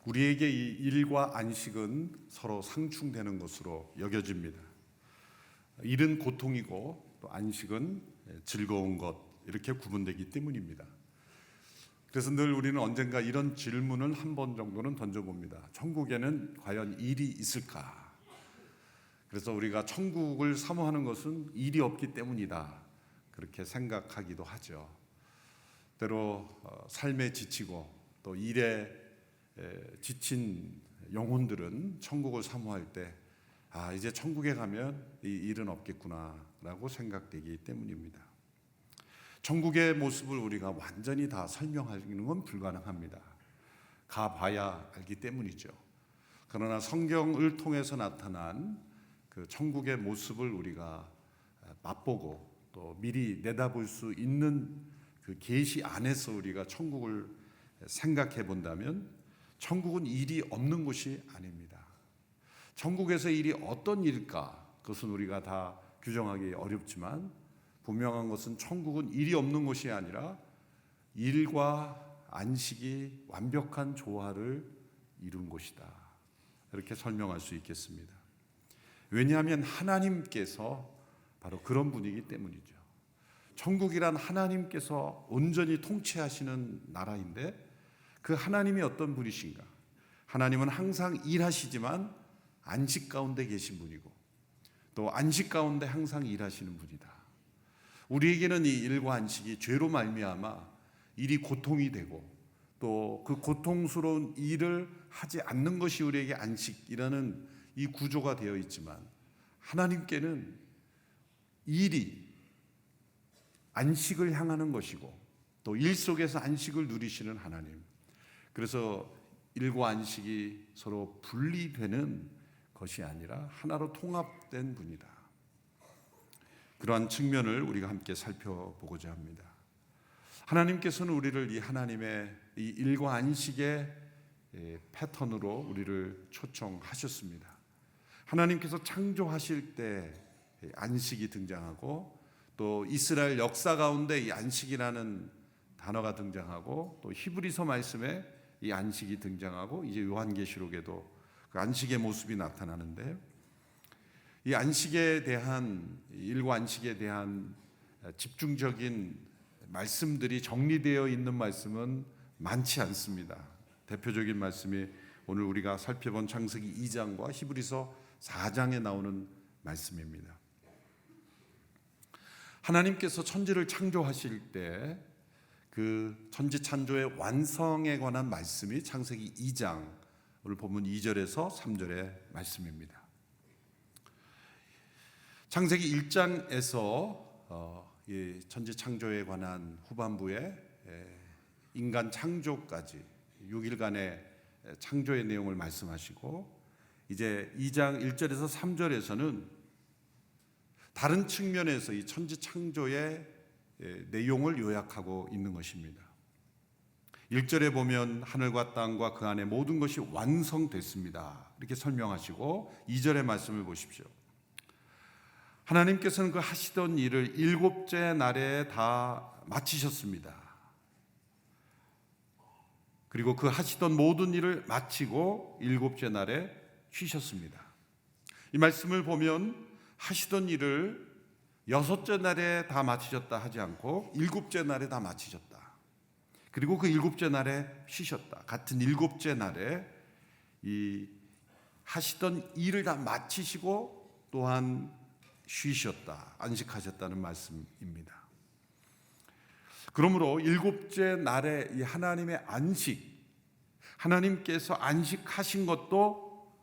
우리에게 이 일과 안식은 서로 상충되는 것으로 여겨집니다. 일은 고통이고 또 안식은 즐거운 것, 이렇게 구분되기 때문입니다. 그래서 늘 우리는 언젠가 이런 질문을 한 번 정도는 던져봅니다. 천국에는 과연 일이 있을까? 그래서 우리가 천국을 사모하는 것은 일이 없기 때문이다, 그렇게 생각하기도 하죠. 때로 삶에 지치고 또 일에 지친 영혼들은 천국을 사모할 때 이제 천국에 가면 이 일은 없겠구나라고 생각되기 때문입니다. 천국의 모습을 우리가 완전히 다 설명하는 건 불가능합니다. 가봐야 알기 때문이죠. 그러나 성경을 통해서 나타난 그 천국의 모습을 우리가 맛보고 또 미리 내다볼 수 있는 그 계시 안에서 우리가 천국을 생각해 본다면 천국은 일이 없는 곳이 아닙니다. 천국에서 일이 어떤 일일까? 그것은 우리가 다 규정하기 어렵지만 분명한 것은 천국은 일이 없는 곳이 아니라 일과 안식이 완벽한 조화를 이룬 곳이다, 이렇게 설명할 수 있겠습니다. 왜냐하면 하나님께서 바로 그런 분이기 때문이죠. 천국이란 하나님께서 온전히 통치하시는 나라인데 그 하나님이 어떤 분이신가? 하나님은 항상 일하시지만 안식 가운데 계신 분이고 또 안식 가운데 항상 일하시는 분이다. 우리에게는 이 일과 안식이 죄로 말미암아 일이 고통이 되고 또 그 고통스러운 일을 하지 않는 것이 우리에게 안식이라는 이 구조가 되어 있지만 하나님께는 일이 안식을 향하는 것이고 또 일 속에서 안식을 누리시는 하나님, 그래서 일과 안식이 서로 분리되는 것이 아니라 하나로 통합된 분이다. 그러한 측면을 우리가 함께 살펴보고자 합니다. 하나님께서는 우리를 이 하나님의 이 일과 안식의 패턴으로 우리를 초청하셨습니다. 하나님께서 창조하실 때 안식이 등장하고 또 이스라엘 역사 가운데 이 안식이라는 단어가 등장하고 또 히브리서 말씀에 이 안식이 등장하고 이제 요한계시록에도 그 안식의 모습이 나타나는데 이 안식에 대한 일과 안식에 대한 집중적인 말씀들이 정리되어 있는 말씀은 많지 않습니다. 대표적인 말씀이 오늘 우리가 살펴본 창세기 2장과 히브리서 4장에 나오는 말씀입니다. 하나님께서 천지를 창조하실 때 그 천지 창조의 완성에 관한 말씀이 창세기 2장 오늘 본문 2절에서 3절의 말씀입니다. 창세기 1장에서 이 천지 창조에 관한 후반부에 인간 창조까지 6일간의 창조의 내용을 말씀하시고 이제 2장 1절에서 3절에서는 다른 측면에서 이 천지 창조의 내용을 요약하고 있는 것입니다. 1절에 보면 하늘과 땅과 그 안에 모든 것이 완성됐습니다, 이렇게 설명하시고 2절의 말씀을 보십시오. 하나님께서는 그 하시던 일을 일곱째 날에 다 마치셨습니다. 그리고 그 하시던 모든 일을 마치고 일곱째 날에 쉬셨습니다. 이 말씀을 보면 하시던 일을 여섯째 날에 다 마치셨다 하지 않고 일곱째 날에 다 마치셨다. 그리고 그 일곱째 날에 쉬셨다. 같은 일곱째 날에 이 하시던 일을 다 마치시고 또한 쉬셨다, 안식하셨다는 말씀입니다. 그러므로 일곱째 날에 이 하나님의 안식, 하나님께서 안식하신 것도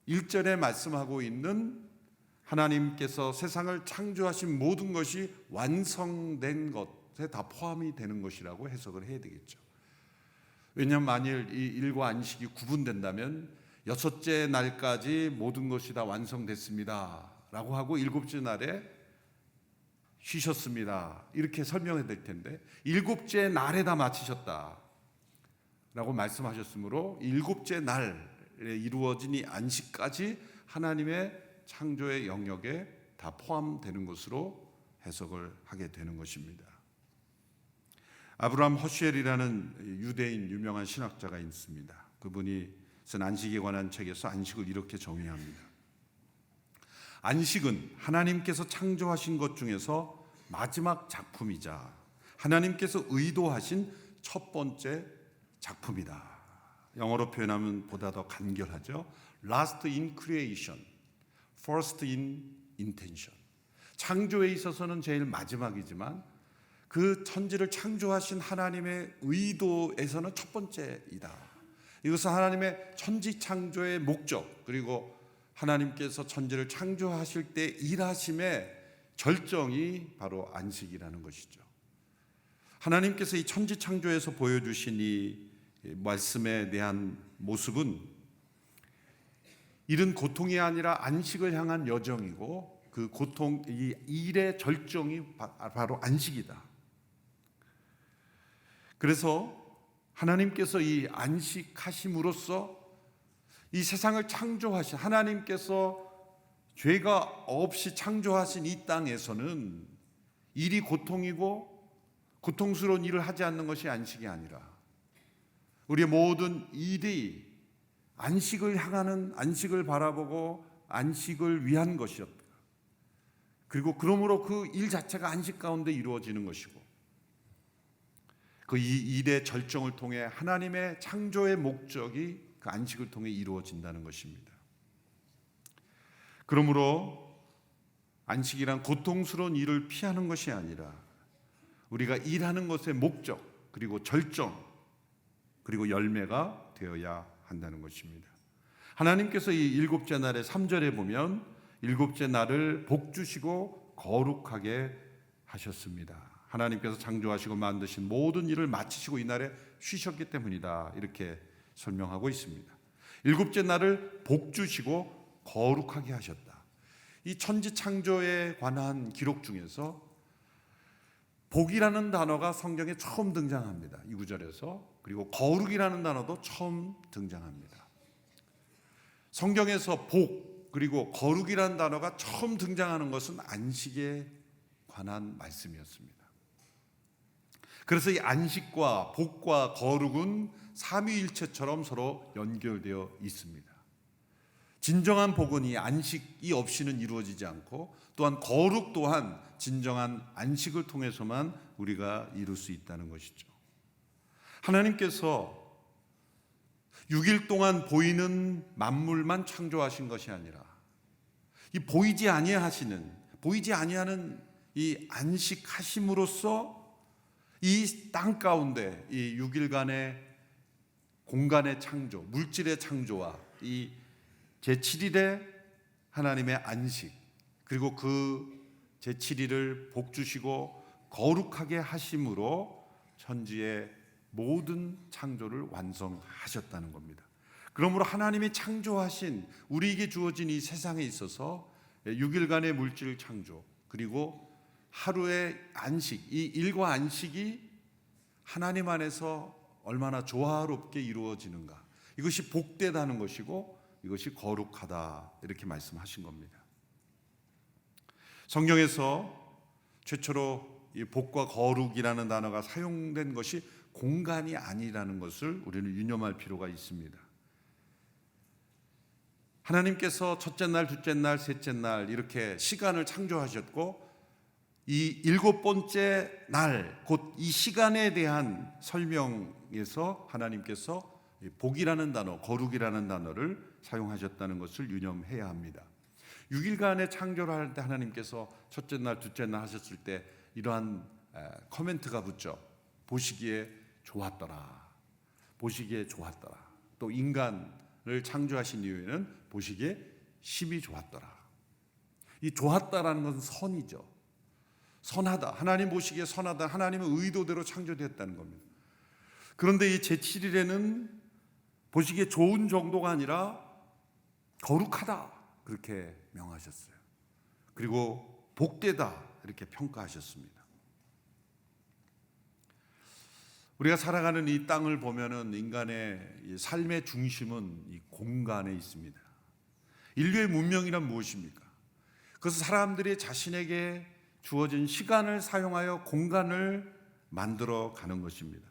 1절에 말씀하고 있는 하나님께서 세상을 창조하신 모든 것이 완성된 것에 다 포함이 되는 것이라고 해석을 해야 되겠죠. 왜냐하면 만일 이 일과 안식이 구분된다면 여섯째 날까지 모든 것이 다 완성됐습니다 라고 하고 일곱째 날에 쉬셨습니다 이렇게 설명해야 될 텐데 일곱째 날에 다 마치셨다 라고 말씀하셨으므로 일곱째 날에 이루어진 이 안식까지 하나님의 창조의 영역에 다 포함되는 것으로 해석을 하게 되는 것입니다. 아브라함 허쉬엘이라는 유대인 유명한 신학자가 있습니다. 그분이 쓴 안식에 관한 책에서 안식을 이렇게 정의합니다. 안식은 하나님께서 창조하신 것 중에서 마지막 작품이자 하나님께서 의도하신 첫 번째 작품이다. 영어로 표현하면 보다 더 간결하죠. Last in creation, first in intention. 창조에 있어서는 제일 마지막이지만 그 천지를 창조하신 하나님의 의도에서는 첫 번째이다. 이것은 하나님의 천지 창조의 목적, 그리고 하나님께서 천지를 창조하실 때 일하심의 절정이 바로 안식이라는 것이죠. 하나님께서 이 천지 창조에서 보여주신 이 말씀에 대한 모습은 일은 고통이 아니라 안식을 향한 여정이고 그 고통, 이 일의 절정이 바로 안식이다. 그래서 하나님께서 이 안식하심으로써 이 세상을 창조하신 하나님께서 죄가 없이 창조하신 이 땅에서는 일이 고통이고 고통스러운 일을 하지 않는 것이 안식이 아니라 우리의 모든 일이 안식을 향하는, 안식을 바라보고 안식을 위한 것이었다. 그리고 그러므로 그 일 자체가 안식 가운데 이루어지는 것이고 그 이 일의 절정을 통해 하나님의 창조의 목적이 그 안식을 통해 이루어진다는 것입니다. 그러므로 안식이란 고통스러운 일을 피하는 것이 아니라 우리가 일하는 것의 목적, 그리고 절정, 그리고 열매가 되어야 한다는 것입니다. 하나님께서 이 일곱째 날의 3절에 보면 일곱째 날을 복 주시고 거룩하게 하셨습니다. 하나님께서 창조하시고 만드신 모든 일을 마치시고 이날에 쉬셨기 때문이다. 이렇게 설명하고 있습니다. 일곱째 날을 복 주시고 거룩하게 하셨다. 이 천지 창조에 관한 기록 중에서 복이라는 단어가 성경에 처음 등장합니다. 이 구절에서. 그리고 거룩이라는 단어도 처음 등장합니다. 성경에서 복 그리고 거룩이라는 단어가 처음 등장하는 것은 안식에 관한 말씀이었습니다. 그래서 이 안식과 복과 거룩은 삼위일체처럼 서로 연결되어 있습니다. 진정한 복은 이 안식이 없이는 이루어지지 않고 또한 거룩 또한 진정한 안식을 통해서만 우리가 이룰 수 있다는 것이죠. 하나님께서 6일 동안 보이는 만물만 창조하신 것이 아니라 이 보이지 아니하는 이 안식하심으로써 이 땅 가운데 이 6일간의 공간의 창조, 물질의 창조와 이 제7일의 하나님의 안식, 그리고 그 제7일을 복 주시고 거룩하게 하심으로 천지의 모든 창조를 완성하셨다는 겁니다. 그러므로 하나님이 창조하신 우리에게 주어진 이 세상에 있어서 6일간의 물질 창조, 그리고 하루의 안식, 이 일과 안식이 하나님 안에서 얼마나 조화롭게 이루어지는가, 이것이 복되다는 것이고 이것이 거룩하다, 이렇게 말씀하신 겁니다. 성경에서 최초로 이 복과 거룩이라는 단어가 사용된 것이 공간이 아니라는 것을 우리는 유념할 필요가 있습니다. 하나님께서 첫째 날, 둘째 날, 셋째 날 이렇게 시간을 창조하셨고 이 일곱 번째 날, 곧 이 시간에 대한 설명에서 하나님께서 복이라는 단어, 거룩이라는 단어를 사용하셨다는 것을 유념해야 합니다. 6일간의 창조를 할 때 하나님께서 첫째 날, 둘째 날 하셨을 때 이러한 코멘트가 붙죠. 보시기에 좋았더라. 보시기에 좋았더라. 또 인간을 창조하신 이후에는 보시기에 심히 좋았더라. 이 좋았다라는 것은 선이죠. 선하다. 하나님 보시기에 선하다. 하나님의 의도대로 창조되었다는 겁니다. 그런데 이 제7일에는 보시기에 좋은 정도가 아니라 거룩하다. 그렇게 명하셨어요. 그리고 복되다. 이렇게 평가하셨습니다. 우리가 살아가는 이 땅을 보면은 인간의 삶의 중심은 이 공간에 있습니다. 인류의 문명이란 무엇입니까? 그것은 사람들이 자신에게 주어진 시간을 사용하여 공간을 만들어 가는 것입니다.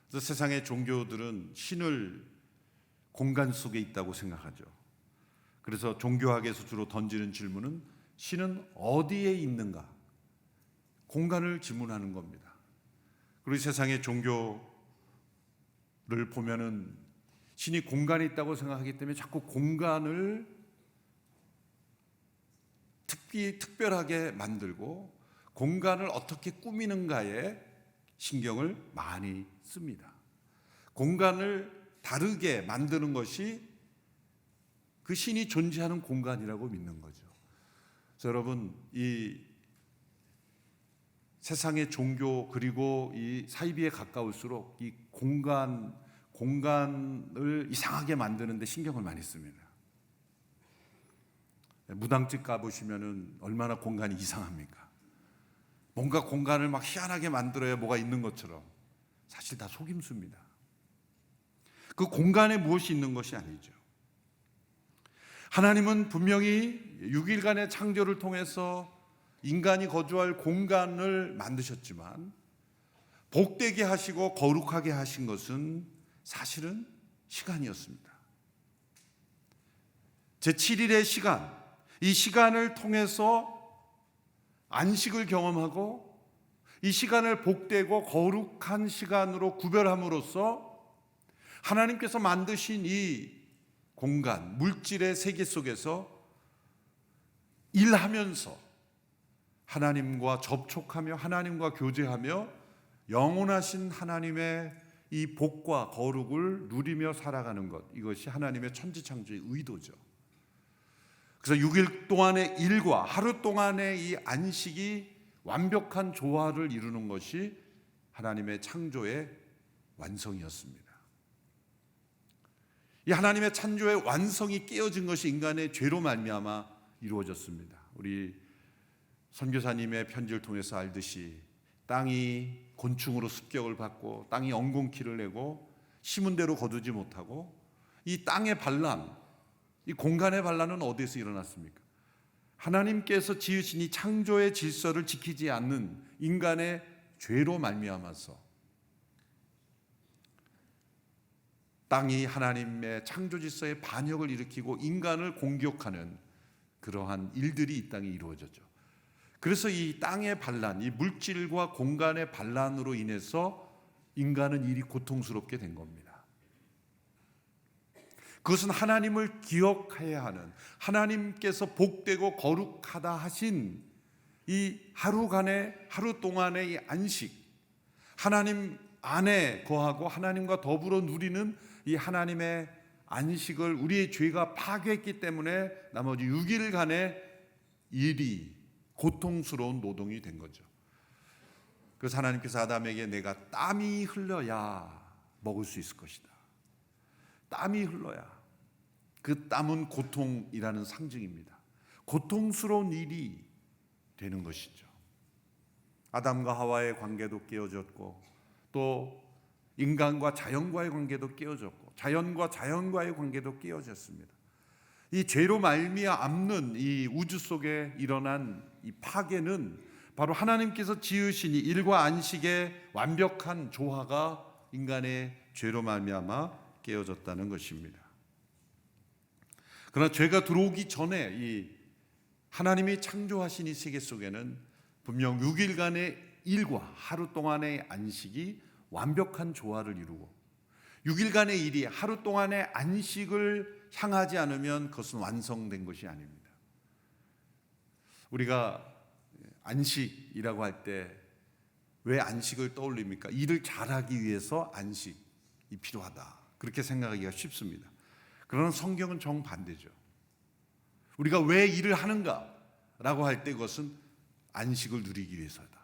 그래서 세상의 종교들은 신을 공간 속에 있다고 생각하죠. 그래서 종교학에서 주로 던지는 질문은 신은 어디에 있는가? 공간을 질문하는 겁니다. 그리고 세상의 종교를 보면은 신이 공간에 있다고 생각하기 때문에 자꾸 공간을 특별하게 만들고 공간을 어떻게 꾸미는가에 신경을 많이 씁니다. 공간을 다르게 만드는 것이 그 신이 존재하는 공간이라고 믿는 거죠. 그래서 여러분, 이 세상의 종교 그리고 이 사이비에 가까울수록 이 공간을 이상하게 만드는데 신경을 많이 씁니다. 무당집 가보시면은 얼마나 공간이 이상합니까? 뭔가 공간을 막 희한하게 만들어야 뭐가 있는 것처럼. 사실 다 속임수입니다. 그 공간에 무엇이 있는 것이 아니죠. 하나님은 분명히 6일간의 창조를 통해서 인간이 거주할 공간을 만드셨지만 복되게 하시고 거룩하게 하신 것은 사실은 시간이었습니다. 제7일의 시간, 이 시간을 통해서 안식을 경험하고 이 시간을 복되고 거룩한 시간으로 구별함으로써 하나님께서 만드신 이 공간, 물질의 세계 속에서 일하면서 하나님과 접촉하며 하나님과 교제하며 영원하신 하나님의 이 복과 거룩을 누리며 살아가는 것, 이것이 하나님의 천지창조의 의도죠. 그래서 6일 동안의 일과 하루 동안의 이 안식이 완벽한 조화를 이루는 것이 하나님의 창조의 완성이었습니다. 이 하나님의 창조의 완성이 깨어진 것이 인간의 죄로 말미암아 이루어졌습니다. 우리 선교사님의 편지를 통해서 알듯이 땅이 곤충으로 습격을 받고 땅이 엉겅퀴를 내고 심은 대로 거두지 못하고 이 땅의 반란, 이 공간의 반란은 어디에서 일어났습니까? 하나님께서 지으신 이 창조의 질서를 지키지 않는 인간의 죄로 말미암아서 땅이 하나님의 창조 질서에 반역을 일으키고 인간을 공격하는 그러한 일들이 이 땅에 이루어졌죠. 그래서 이 땅의 반란, 이 물질과 공간의 반란으로 인해서 인간은 일이 고통스럽게 된 겁니다. 그것은 하나님을 기억해야 하는, 하나님께서 복되고 거룩하다 하신 이 하루 동안의 이 안식, 하나님 안에 거하고 하나님과 더불어 누리는 이 하나님의 안식을 우리의 죄가 파괴했기 때문에 나머지 6일간의 일이 고통스러운 노동이 된 거죠. 그래서 하나님께서 아담에게 내가 땀이 흘러야 먹을 수 있을 것이다. 땀이 흘러야. 그 땀은 고통이라는 상징입니다. 고통스러운 일이 되는 것이죠. 아담과 하와의 관계도 깨어졌고 또 인간과 자연과의 관계도 깨어졌고 자연과 자연과의 관계도 깨어졌습니다. 이 죄로 말미암는 이 우주 속에 일어난 이 파괴는 바로 하나님께서 지으신 이 일과 안식의 완벽한 조화가 인간의 죄로 말미암아 깨어졌다는 것입니다. 그러나 죄가 들어오기 전에 이 하나님이 창조하신 이 세계 속에는 분명 6일간의 일과 하루 동안의 안식이 완벽한 조화를 이루고 6일간의 일이 하루 동안의 안식을 향하지 않으면 그것은 완성된 것이 아닙니다. 우리가 안식이라고 할 때 왜 안식을 떠올립니까? 일을 잘하기 위해서 안식이 필요하다. 그렇게 생각하기가 쉽습니다. 그러나 성경은 정반대죠. 우리가 왜 일을 하는가라고 할 때 그것은 안식을 누리기 위해서다.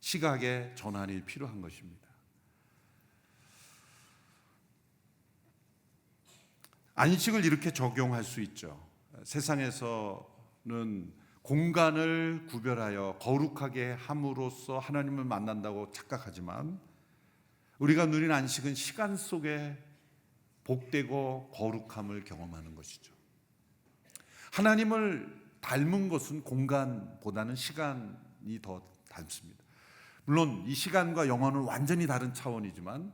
시각의 전환이 필요한 것입니다. 안식을 이렇게 적용할 수 있죠. 세상에서는 공간을 구별하여 거룩하게 함으로써 하나님을 만난다고 착각하지만 우리가 누린 안식은 시간 속에 복되고 거룩함을 경험하는 것이죠. 하나님을 닮은 것은 공간보다는 시간이 더 닮습니다. 물론 이 시간과 영혼은 완전히 다른 차원이지만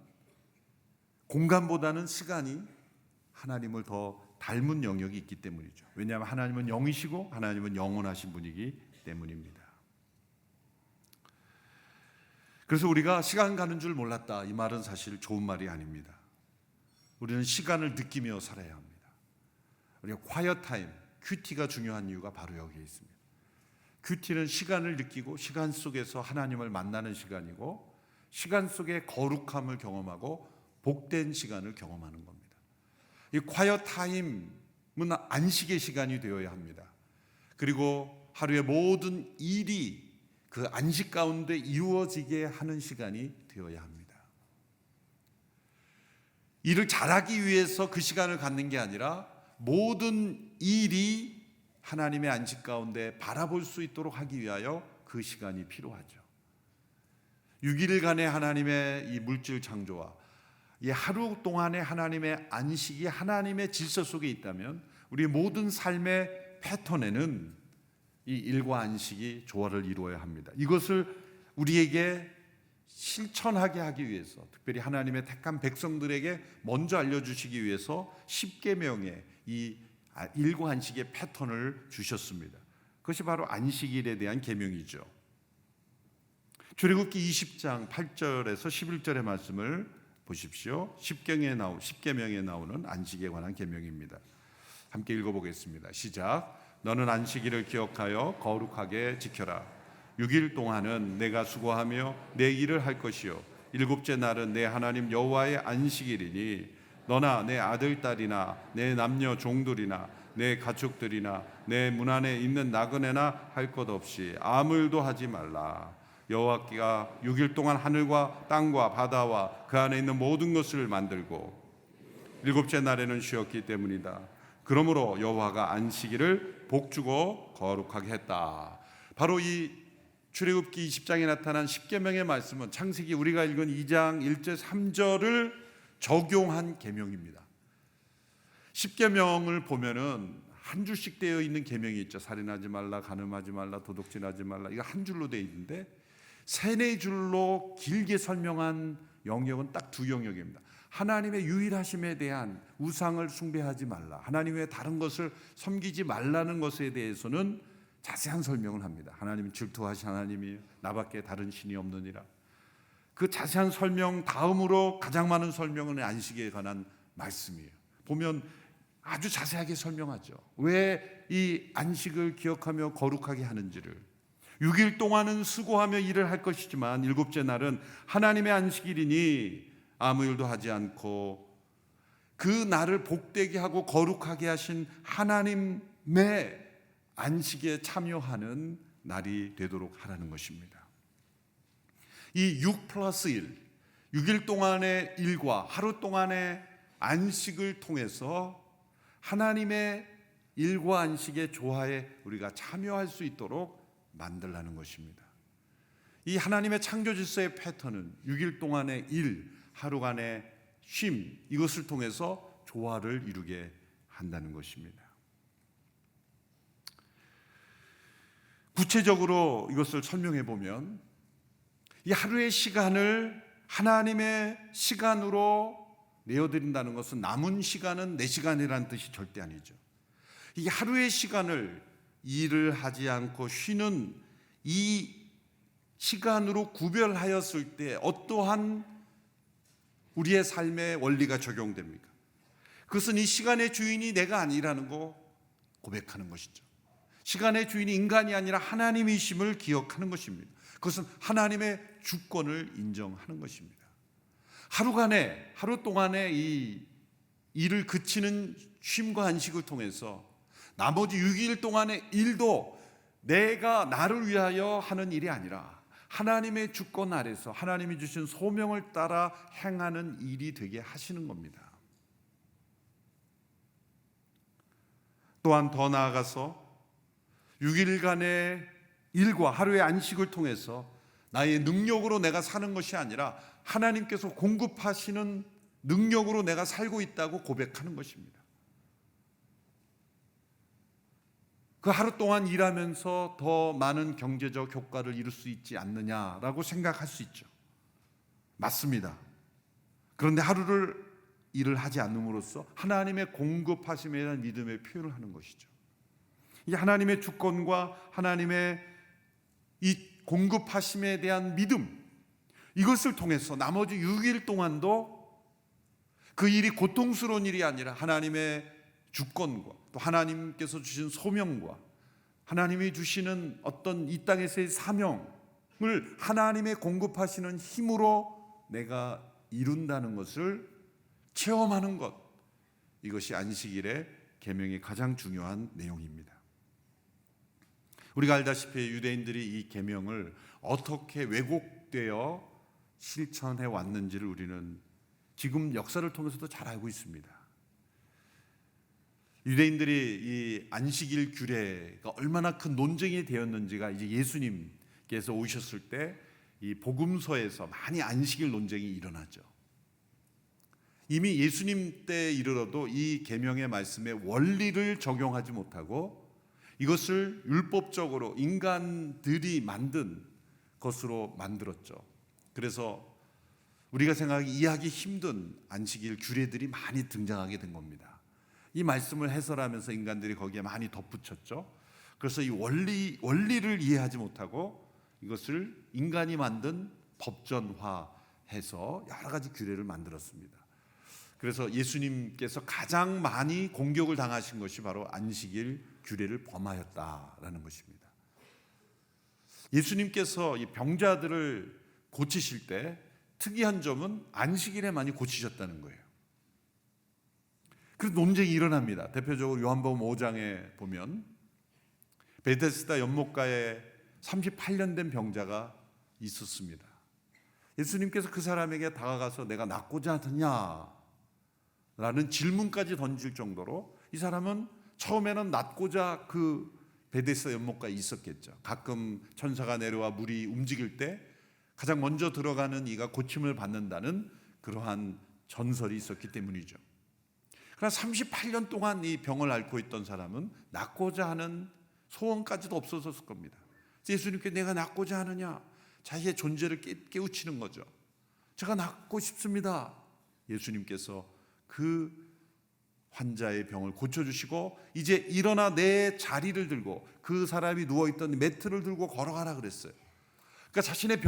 공간보다는 시간이 하나님을 더 닮은 영역이 있기 때문이죠. 왜냐하면 하나님은 영이시고 하나님은 영원하신 분이기 때문입니다. 그래서 우리가 시간 가는 줄 몰랐다, 이 말은 사실 좋은 말이 아닙니다. 우리는 시간을 느끼며 살아야 합니다. 우리가 quiet time, 큐티가 중요한 이유가 바로 여기에 있습니다. 큐티는 시간을 느끼고 시간 속에서 하나님을 만나는 시간이고 시간 속에 거룩함을 경험하고 복된 시간을 경험하는 겁니다. 이 quiet time은 안식의 시간이 되어야 합니다. 그리고 하루의 모든 일이 그 안식 가운데 이루어지게 하는 시간이 되어야 합니다. 일을 잘하기 위해서 그 시간을 갖는 게 아니라 모든 일이 하나님의 안식 가운데 바라볼 수 있도록 하기 위하여 그 시간이 필요하죠. 6일간의 하나님의 이 물질 창조와 이 하루 동안의 하나님의 안식이 하나님의 질서 속에 있다면 우리 모든 삶의 패턴에는 이 일과 안식이 조화를 이루어야 합니다. 이것을 우리에게 실천하게 하기 위해서, 특별히 하나님의 택한 백성들에게 먼저 알려주시기 위해서 10계명의 이 일과 안식의 패턴을 주셨습니다. 그것이 바로 안식일에 대한 계명이죠. 출애굽기 20장 8절에서 11절의 말씀을 보십시오. 10계명에 나오는 안식에 관한 계명입니다. 함께 읽어보겠습니다. 시작. 너는 안식일을 기억하여 거룩하게 지켜라. 6일 동안은 내가 수고하며 내 일을 할 것이요 7째 날은 내 하나님 여호와의 안식일이니 너나 내 아들 딸이나 내 남녀 종들이나 내 가축들이나 내 문 안에 있는 나그네나 할 것 없이 아무 일도 하지 말라. 여호와가 6일 동안 하늘과 땅과 바다와 그 안에 있는 모든 것을 만들고 7째 날에는 쉬었기 때문이다. 그러므로 여호와가 안식일을 복주고 거룩하게 했다. 바로 이 출애굽기 20장에 나타난 10계명의 말씀은 창세기 우리가 읽은 2장 1절 3절을 적용한 계명입니다. 10계명을 보면은 한 줄씩 되어 있는 계명이 있죠. 살인하지 말라, 간음하지 말라, 도둑질하지 말라. 이거 한 줄로 되어 있는데 세네 줄로 길게 설명한 영역은 딱 두 영역입니다. 하나님의 유일하심에 대한 우상을 숭배하지 말라, 하나님 외에 다른 것을 섬기지 말라는 것에 대해서는 자세한 설명을 합니다. 하나님은 질투하신 하나님이에요. 나밖에 다른 신이 없느니라. 그 자세한 설명 다음으로 가장 많은 설명은 안식에 관한 말씀이에요. 보면 아주 자세하게 설명하죠. 왜 이 안식을 기억하며 거룩하게 하는지를. 6일 동안은 수고하며 일을 할 것이지만 7째 날은 하나님의 안식일이니 아무 일도 하지 않고 그 날을 복되게 하고 거룩하게 하신 하나님의 안식에 참여하는 날이 되도록 하라는 것입니다. 이 6+1, 6일 동안의 일과 하루 동안의 안식을 통해서 하나님의 일과 안식의 조화에 우리가 참여할 수 있도록 만들라는 것입니다. 이 하나님의 창조 질서의 패턴은 6일 동안의 일, 하루간의 쉼, 이것을 통해서 조화를 이루게 한다는 것입니다. 구체적으로 이것을 설명해 보면 이 하루의 시간을 하나님의 시간으로 내어드린다는 것은 남은 시간은 내 시간이라는 뜻이 절대 아니죠. 이 하루의 시간을 일을 하지 않고 쉬는 이 시간으로 구별하였을 때 어떠한 우리의 삶의 원리가 적용됩니까? 그것은 이 시간의 주인이 내가 아니라는 거 고백하는 것이죠. 시간의 주인이 인간이 아니라 하나님이심을 기억하는 것입니다. 그것은 하나님의 주권을 인정하는 것입니다. 하루 동안의 이 일을 그치는 쉼과 안식을 통해서 나머지 6일 동안의 일도 내가 나를 위하여 하는 일이 아니라 하나님의 주권 아래서 하나님이 주신 소명을 따라 행하는 일이 되게 하시는 겁니다. 또한 더 나아가서 6일간의 일과 하루의 안식을 통해서 나의 능력으로 내가 사는 것이 아니라 하나님께서 공급하시는 능력으로 내가 살고 있다고 고백하는 것입니다. 그 하루 동안 일하면서 더 많은 경제적 효과를 이룰 수 있지 않느냐라고 생각할 수 있죠. 맞습니다. 그런데 하루를 일을 하지 않음으로써 하나님의 공급하심에 대한 믿음의 표현을 하는 것이죠. 이 하나님의 주권과 하나님의 이 공급하심에 대한 믿음, 이것을 통해서 나머지 6일 동안도 그 일이 고통스러운 일이 아니라 하나님의 주권과 또 하나님께서 주신 소명과 하나님이 주시는 어떤 이 땅에서의 사명을 하나님의 공급하시는 힘으로 내가 이룬다는 것을 체험하는 것, 이것이 안식일의 계명의 가장 중요한 내용입니다. 우리가 알다시피 유대인들이 이 계명을 어떻게 왜곡되어 실천해 왔는지를 우리는 지금 역사를 통해서도 잘 알고 있습니다. 유대인들이 이 안식일 규례가 얼마나 큰 논쟁이 되었는지가 이제 예수님께서 오셨을 때 이 복음서에서 많이 안식일 논쟁이 일어나죠. 이미 예수님 때 이르러도 이 계명의 말씀에 원리를 적용하지 못하고 이것을 율법적으로 인간들이 만든 것으로 만들었죠. 그래서 우리가 생각하기 이해하기 힘든 안식일 규례들이 많이 등장하게 된 겁니다. 이 말씀을 해설하면서 인간들이 거기에 많이 덧붙였죠. 그래서 이 원리를 이해하지 못하고 이것을 인간이 만든 법전화해서 여러 가지 규례를 만들었습니다. 그래서 예수님께서 가장 많이 공격을 당하신 것이 바로 안식일 규례를 범하였다라는 것입니다. 예수님께서 이 병자들을 고치실 때 특이한 점은 안식일에 많이 고치셨다는 거예요. 그래서 논쟁이 일어납니다. 대표적으로 요한복음 5장에 보면 베데스다 연못가에 38년 된 병자가 있었습니다. 예수님께서 그 사람에게 다가가서 내가 낫고자 하느냐 라는 질문까지 던질 정도로 이 사람은 처음에는 낫고자 그 베데스다 연못가에 있었겠죠. 가끔 천사가 내려와 물이 움직일 때 가장 먼저 들어가는 이가 고침을 받는다는 그러한 전설이 있었기 때문이죠. 그러나 38년 동안 이 병을 앓고 있던 사람은 낫고자 하는 소원까지도 없었을 겁니다. 예수님께 내가 낫고자 하느냐, 자기의 존재를 깨우치는 거죠. 제가 낫고 싶습니다. 예수님께서 그 환자의 병을 고쳐주시고 이제 일어나 내 자리를 들고 그 사람이 누워있던 매트를 들고 걸어가라 그랬어요. 그러니까 자신의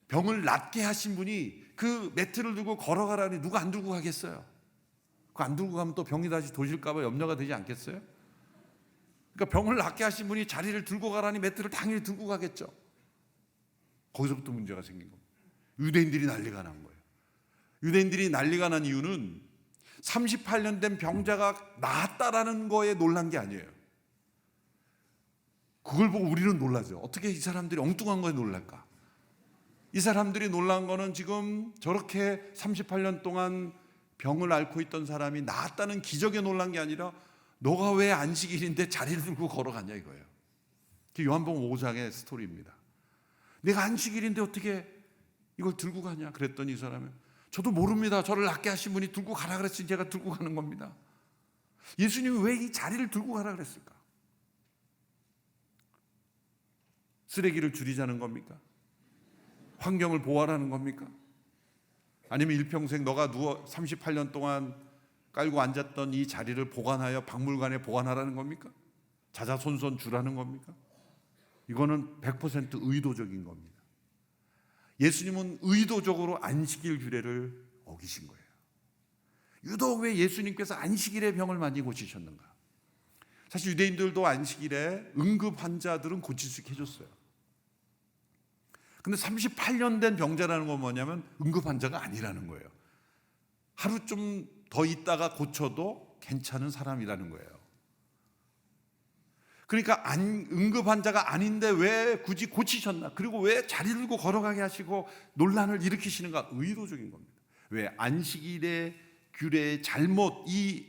병을 낫게 하신 분이 그 매트를 들고 걸어가라니 누가 안 들고 가겠어요? 그거 안 들고 가면 또 병이 다시 도질까 봐 염려가 되지 않겠어요? 그러니까 병을 낫게 하신 분이 자리를 들고 가라니 매트를 당연히 들고 가겠죠. 거기서부터 문제가 생긴 겁니다. 유대인들이 난리가 난 거예요. 유대인들이 난리가 난 이유는 38년 된 병자가 나았다라는 거에 놀란 게 아니에요. 그걸 보고 우리는 놀라죠. 어떻게 이 사람들이 엉뚱한 거에 놀랄까? 이 사람들이 놀란 거는 지금 저렇게 38년 동안 병을 앓고 있던 사람이 나았다는 기적에 놀란 게 아니라 너가 왜 안식일인데 자리를 들고 걸어가냐 이거예요. 요한복음 5장의 스토리입니다. 내가 안식일인데 어떻게 이걸 들고 가냐 그랬더니 이 사람은 저도 모릅니다. 저를 낫게 하신 분이 들고 가라 그랬으니 제가 들고 가는 겁니다. 예수님이 왜 이 자리를 들고 가라 그랬을까? 쓰레기를 줄이자는 겁니까? 환경을 보호하라는 겁니까? 아니면 일평생 너가 38년 동안 깔고 앉았던 이 자리를 보관하여 박물관에 보관하라는 겁니까? 자자손손 주라는 겁니까? 이거는 100% 의도적인 겁니다. 예수님은 의도적으로 안식일 규례를 어기신 거예요. 유독 왜 예수님께서 안식일에 병을 많이 고치셨는가? 사실 유대인들도 안식일에 응급 환자들은 고칠 수 있게 해줬어요. 근데 38년 된 병자라는 건 뭐냐면 응급 환자가 아니라는 거예요. 하루 좀 더 있다가 고쳐도 괜찮은 사람이라는 거예요. 그러니까 응급 환자가 아닌데 왜 굳이 고치셨나? 그리고 왜 자리 들고 걸어가게 하시고 논란을 일으키시는가? 의도적인 겁니다. 왜 안식일의 규례의 잘못, 이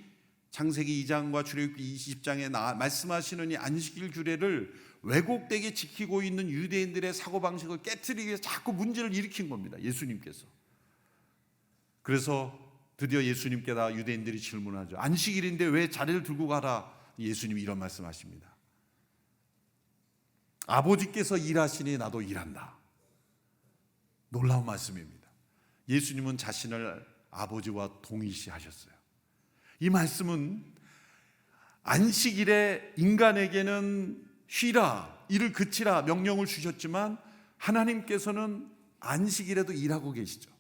창세기 2장과 출애굽기 20장에 말씀하시는 이 안식일 규례를 왜곡되게 지키고 있는 유대인들의 사고방식을 깨트리기 위해서 자꾸 문제를 일으킨 겁니다. 예수님께서. 그래서 드디어 예수님께다 유대인들이 질문하죠. 안식일인데 왜 자리를 들고 가라? 예수님이 이런 말씀하십니다. 아버지께서 일하시니 나도 일한다. 놀라운 말씀입니다. 예수님은 자신을 아버지와 동일시하셨어요. 이 말씀은 안식일에 인간에게는 쉬라, 일을 그치라 명령을 주셨지만 하나님께서는 안식일에도 일하고 계시죠.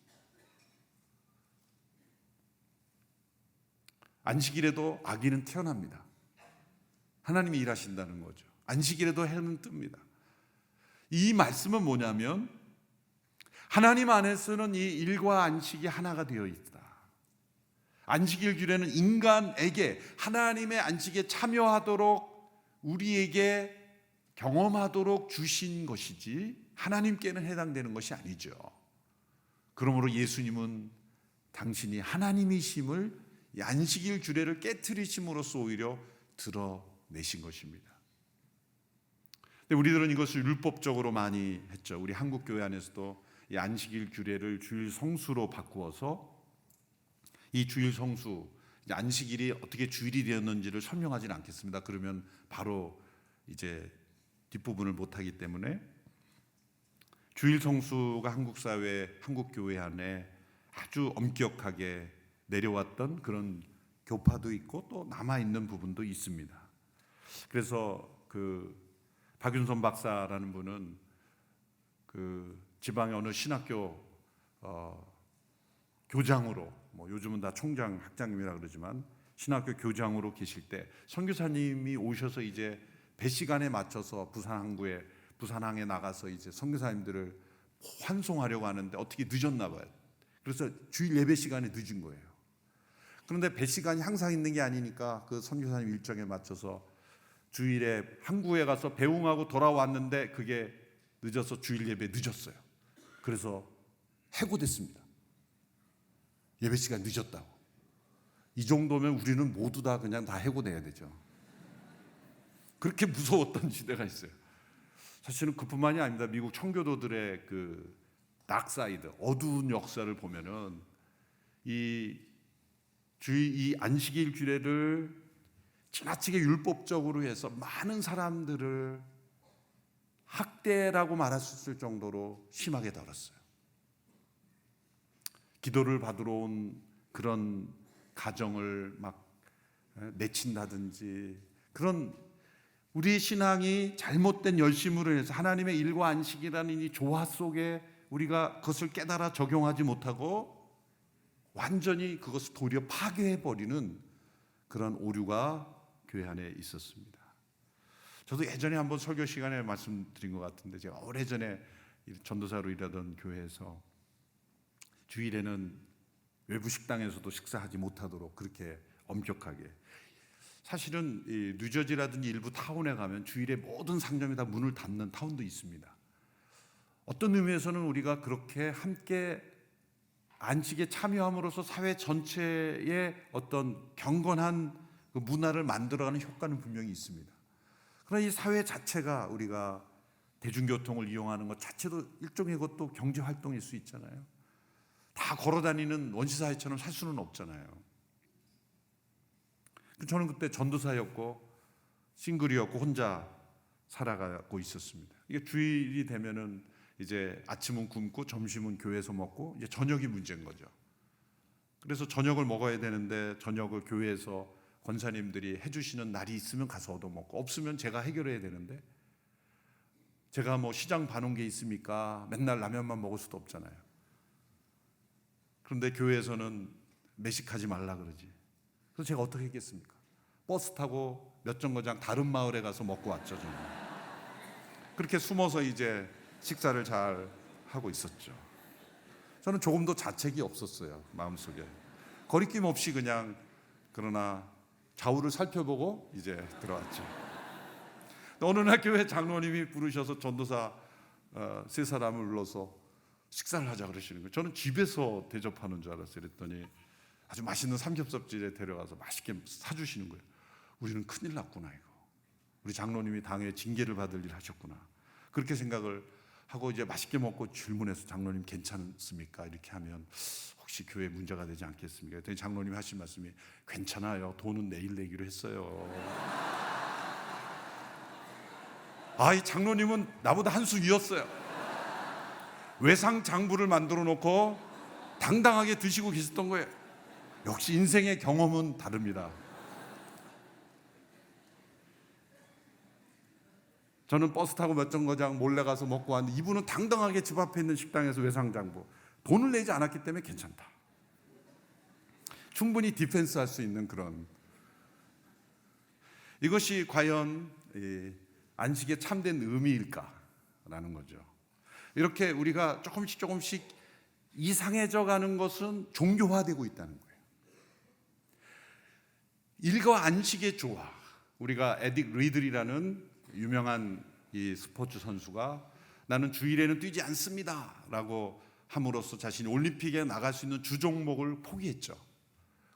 안식일에도 아기는 태어납니다. 하나님이 일하신다는 거죠. 안식일에도 해는 뜹니다. 이 말씀은 뭐냐면 하나님 안에서는 이 일과 안식이 하나가 되어 있다. 안식일 규례는 인간에게 하나님의 안식에 참여하도록 우리에게 경험하도록 주신 것이지 하나님께는 해당되는 것이 아니죠. 그러므로 예수님은 당신이 하나님이심을 이 안식일 규례를 깨트리심으로써 오히려 드러내신 것입니다. 근데 우리들은 이것을 율법적으로 많이 했죠. 우리 한국 교회 안에서도 이 안식일 규례를 주일 성수로 바꾸어서 이 주일 성수, 안식일이 어떻게 주일이 되었는지를 설명하지는 않겠습니다. 그러면 바로 이제 뒷부분을 못하기 때문에 주일 성수가 한국 사회, 한국 교회 안에 아주 엄격하게 내려왔던 그런 교파도 있고 또 남아있는 부분도 있습니다. 그래서 그 박윤선 박사라는 분은 그 지방의 어느 신학교 교장으로, 뭐 요즘은 다 총장 학장님이라 그러지만 신학교 교장으로 계실 때 선교사님이 오셔서 이제 배 시간에 맞춰서 부산항에 나가서 이제 선교사님들을 환송하려고 하는데 어떻게 늦었나 봐요. 그래서 주일 예배 시간에 늦은 거예요. 그런데 배 시간이 항상 있는 게 아니니까 그 선교사님 일정에 맞춰서 주일에 항구에 가서 배웅하고 돌아왔는데 그게 늦어서 주일 예배 늦었어요. 그래서 해고됐습니다. 예배 시간 늦었다고. 이 정도면 우리는 모두 다 그냥 다 해고돼야 되죠. 그렇게 무서웠던 시대가 있어요. 사실은 그뿐만이 아닙니다. 미국 청교도들의 그 닥사이드, 어두운 역사를 보면은 이 안식일 규례를 지나치게 율법적으로 해서 많은 사람들을 학대라고 말할 수 있을 정도로 심하게 다뤘어요. 기도를 받으러 온 그런 가정을 막 내친다든지 그런 우리의 신앙이 잘못된 열심으로 해서 하나님의 일과 안식이라는 이 조화 속에 우리가 그것을 깨달아 적용하지 못하고 완전히 그것을 도리어 파괴해버리는 그런 오류가 교회 안에 있었습니다. 저도 예전에 한번 설교 시간에 말씀드린 것 같은데 제가 오래전에 전도사로 일하던 교회에서 주일에는 외부 식당에서도 식사하지 못하도록 그렇게 엄격하게, 사실은 이 뉴저지라든지 일부 타운에 가면 주일에 모든 상점이 다 문을 닫는 타운도 있습니다. 어떤 의미에서는 우리가 그렇게 함께 안식에 참여함으로써 사회 전체의 어떤 경건한 그 문화를 만들어가는 효과는 분명히 있습니다. 그러나 이 사회 자체가 우리가 대중교통을 이용하는 것 자체도 일종의 것도 경제 활동일 수 있잖아요. 다 걸어다니는 원시사회처럼 살 수는 없잖아요. 저는 그때 전도사였고 싱글이었고 혼자 살아가고 있었습니다. 이게 주일이 되면은 이제 아침은 굶고 점심은 교회에서 먹고 이제 저녁이 문제인 거죠. 그래서 저녁을 먹어야 되는데 저녁을 교회에서 권사님들이 해주시는 날이 있으면 가서 얻어먹고 없으면 제가 해결해야 되는데 제가 뭐 시장 봐놓은 게 있습니까? 맨날 라면만 먹을 수도 없잖아요. 그런데 교회에서는 매식하지 말라 그러지. 그래서 제가 어떻게 했겠습니까? 버스 타고 몇 정거장 다른 마을에 가서 먹고 왔죠. 저는. 그렇게 숨어서 이제 식사를 잘 하고 있었죠. 저는 조금도 자책이 없었어요. 마음속에 거리낌 없이 그냥, 그러나 좌우를 살펴보고 이제 들어왔죠. 어느 날 교회 장로님이 부르셔서 전도사 세 사람을 불러서 식사를 하자 그러시는 거예요. 저는 집에서 대접하는 줄 알았어요. 그랬더니 아주 맛있는 삼겹살집에 데려가서 맛있게 사주시는 거예요. 우리는 큰일 났구나 이거. 우리 장로님이 당에 징계를 받을 일 하셨구나. 그렇게 생각을 하고 이제 맛있게 먹고 질문해서 장로님 괜찮습니까? 이렇게 하면 혹시 교회에 문제가 되지 않겠습니까? 그랬더니 장로님이 하신 말씀이 괜찮아요. 돈은 내일 내기로 했어요. 이 장로님은 나보다 한 수 위였어요. 외상 장부를 만들어 놓고 당당하게 드시고 계셨던 거예요. 역시 인생의 경험은 다릅니다. 저는 버스 타고 몇 정거장 몰래 가서 먹고 왔는데 이분은 당당하게 집 앞에 있는 식당에서 외상장보, 돈을 내지 않았기 때문에 괜찮다. 충분히 디펜스 할 수 있는 그런, 이것이 과연 안식의 참된 의미일까라는 거죠. 이렇게 우리가 조금씩 이상해져 가는 것은 종교화되고 있다는 거예요. 일과 안식의 조화. 우리가 에딕 리들이라는 유명한 이 스포츠 선수가 나는 주일에는 뛰지 않습니다 라고 함으로써 자신이 올림픽에 나갈 수 있는 주 종목을 포기했죠.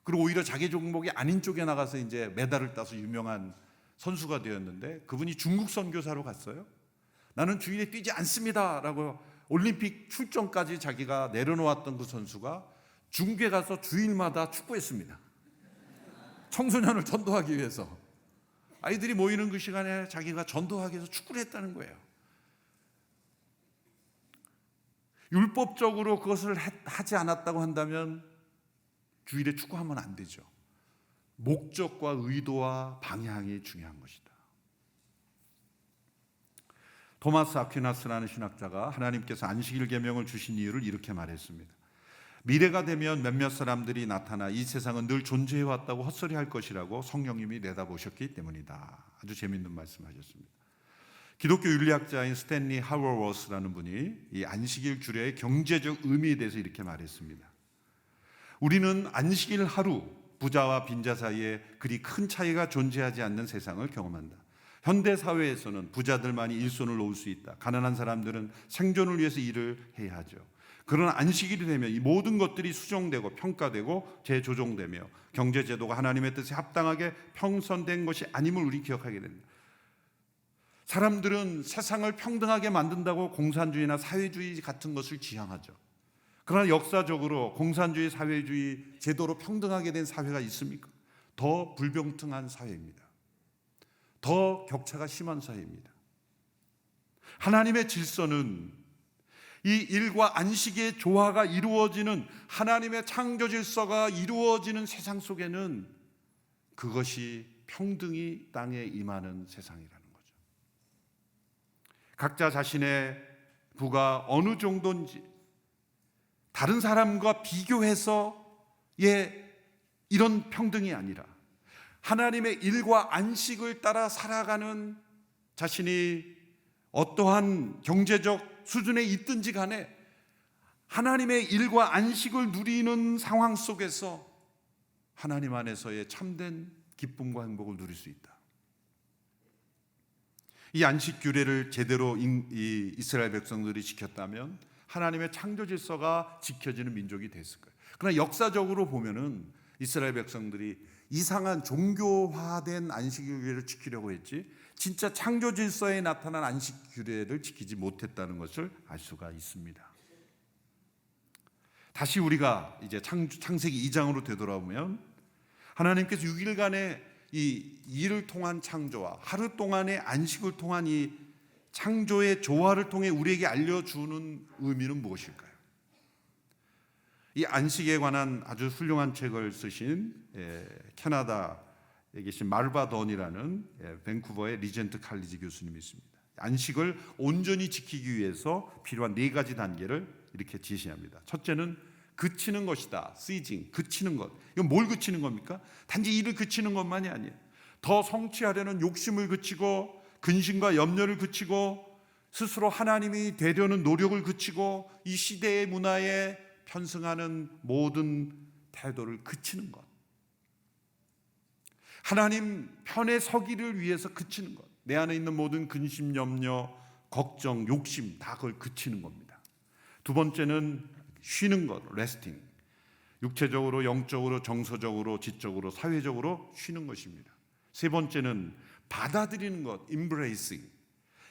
그리고 오히려 자기 종목이 아닌 쪽에 나가서 이제 메달을 따서 유명한 선수가 되었는데, 그분이 중국 선교사로 갔어요. 나는 주일에 뛰지 않습니다 라고 올림픽 출전까지 자기가 내려놓았던 그 선수가 중국에 가서 주일마다 축구했습니다. 청소년을 전도하기 위해서. 아이들이 모이는 그 시간에 자기가 전도하기 위해서 축구를 했다는 거예요. 율법적으로 그것을 하지 않았다고 한다면 주일에 축구하면 안 되죠. 목적과 의도와 방향이 중요한 것이다. 토마스 아퀴나스라는 신학자가 하나님께서 안식일 계명을 주신 이유를 이렇게 말했습니다. 미래가 되면 몇몇 사람들이 나타나 이 세상은 늘 존재해왔다고 헛소리할 것이라고 성령님이 내다보셨기 때문이다. 아주 재미있는 말씀하셨습니다. 기독교 윤리학자인 스탠리 하워워스라는 분이 이 안식일 규례의 경제적 의미에 대해서 이렇게 말했습니다. 우리는 안식일 하루, 부자와 빈자 사이에 그리 큰 차이가 존재하지 않는 세상을 경험한다. 현대 사회에서는 부자들만이 일손을 놓을 수 있다. 가난한 사람들은 생존을 위해서 일을 해야 하죠. 그러나 안식일이 되면 이 모든 것들이 수정되고 평가되고 재조정되며 경제제도가 하나님의 뜻에 합당하게 평선된 것이 아님을 우리 기억하게 됩니다. 사람들은 세상을 평등하게 만든다고 공산주의나 사회주의 같은 것을 지향하죠. 그러나 역사적으로 공산주의, 사회주의 제도로 평등하게 된 사회가 있습니까? 더 불평등한 사회입니다. 더 격차가 심한 사회입니다. 하나님의 질서는 이 일과 안식의 조화가 이루어지는, 하나님의 창조 질서가 이루어지는 세상 속에는 그것이 평등이 땅에 임하는 세상이라는 거죠. 각자 자신의 부가 어느 정도인지 다른 사람과 비교해서의 이런 평등이 아니라 하나님의 일과 안식을 따라 살아가는, 자신이 어떠한 경제적 수준에 있든지 간에 하나님의 일과 안식을 누리는 상황 속에서 하나님 안에서의 참된 기쁨과 행복을 누릴 수 있다. 이 안식 규례를 제대로 이 이스라엘 백성들이 지켰다면 하나님의 창조 질서가 지켜지는 민족이 됐을 거예요. 그러나 역사적으로 보면은 이스라엘 백성들이 이상한 종교화된 안식 규례를 지키려고 했지 진짜 창조 질서에 나타난 안식 규례를 지키지 못했다는 것을 알 수가 있습니다. 다시 우리가 이제 창세기 2장으로 되돌아오면 하나님께서 6일간의 이 일을 통한 창조와 하루 동안의 안식을 통한 이 창조의 조화를 통해 우리에게 알려주는 의미는 무엇일까요? 이 안식에 관한 아주 훌륭한 책을 쓰신 캐나다에 계신 말바 던이라는 밴쿠버의 리젠트 칼리지 교수님이 있습니다. 안식을 온전히 지키기 위해서 필요한 4가지 단계를 이렇게 제시합니다. 첫째는 그치는 것이다. 시징, 그치는 것. 이건 뭘 그치는 겁니까? 단지 일을 그치는 것만이 아니에요. 더 성취하려는 욕심을 그치고 근심과 염려를 그치고 스스로 하나님이 되려는 노력을 그치고 이 시대의 문화에 편승하는 모든 태도를 그치는 것. 하나님 편에 서기를 위해서 그치는 것. 내 안에 있는 모든 근심, 염려, 걱정, 욕심 다 그걸 그치는 겁니다. 두 번째는 쉬는 것, 레스팅. 육체적으로, 영적으로, 정서적으로, 지적으로, 사회적으로 쉬는 것입니다. 세 번째는 받아들이는 것, embracing.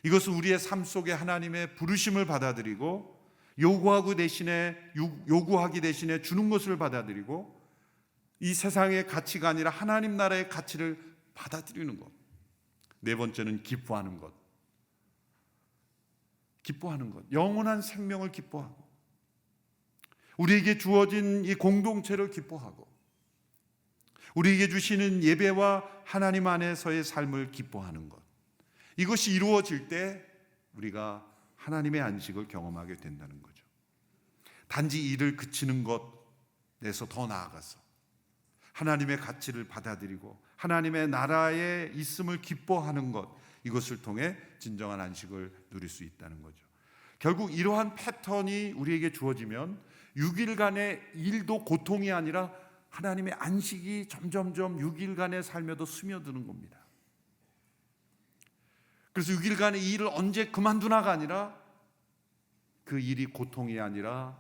이것은 우리의 삶 속에 하나님의 부르심을 받아들이고 요구하기 대신에 주는 것을 받아들이고 이 세상의 가치가 아니라 하나님 나라의 가치를 받아들이는 것. 네 번째는 기뻐하는 것. 기뻐하는 것. 영원한 생명을 기뻐하고 우리에게 주어진 이 공동체를 기뻐하고 우리에게 주시는 예배와 하나님 안에서의 삶을 기뻐하는 것, 이것이 이루어질 때 우리가 하나님의 안식을 경험하게 된다는 거죠. 단지 일을 그치는 것에서 더 나아가서 하나님의 가치를 받아들이고 하나님의 나라에 있음을 기뻐하는 것, 이것을 통해 진정한 안식을 누릴 수 있다는 거죠. 결국 이러한 패턴이 우리에게 주어지면 6일간의 일도 고통이 아니라 하나님의 안식이 점점점 6일간의 삶에도 스며드는 겁니다. 그래서 6일간의 일을 언제 그만두나가 아니라 그 일이 고통이 아니라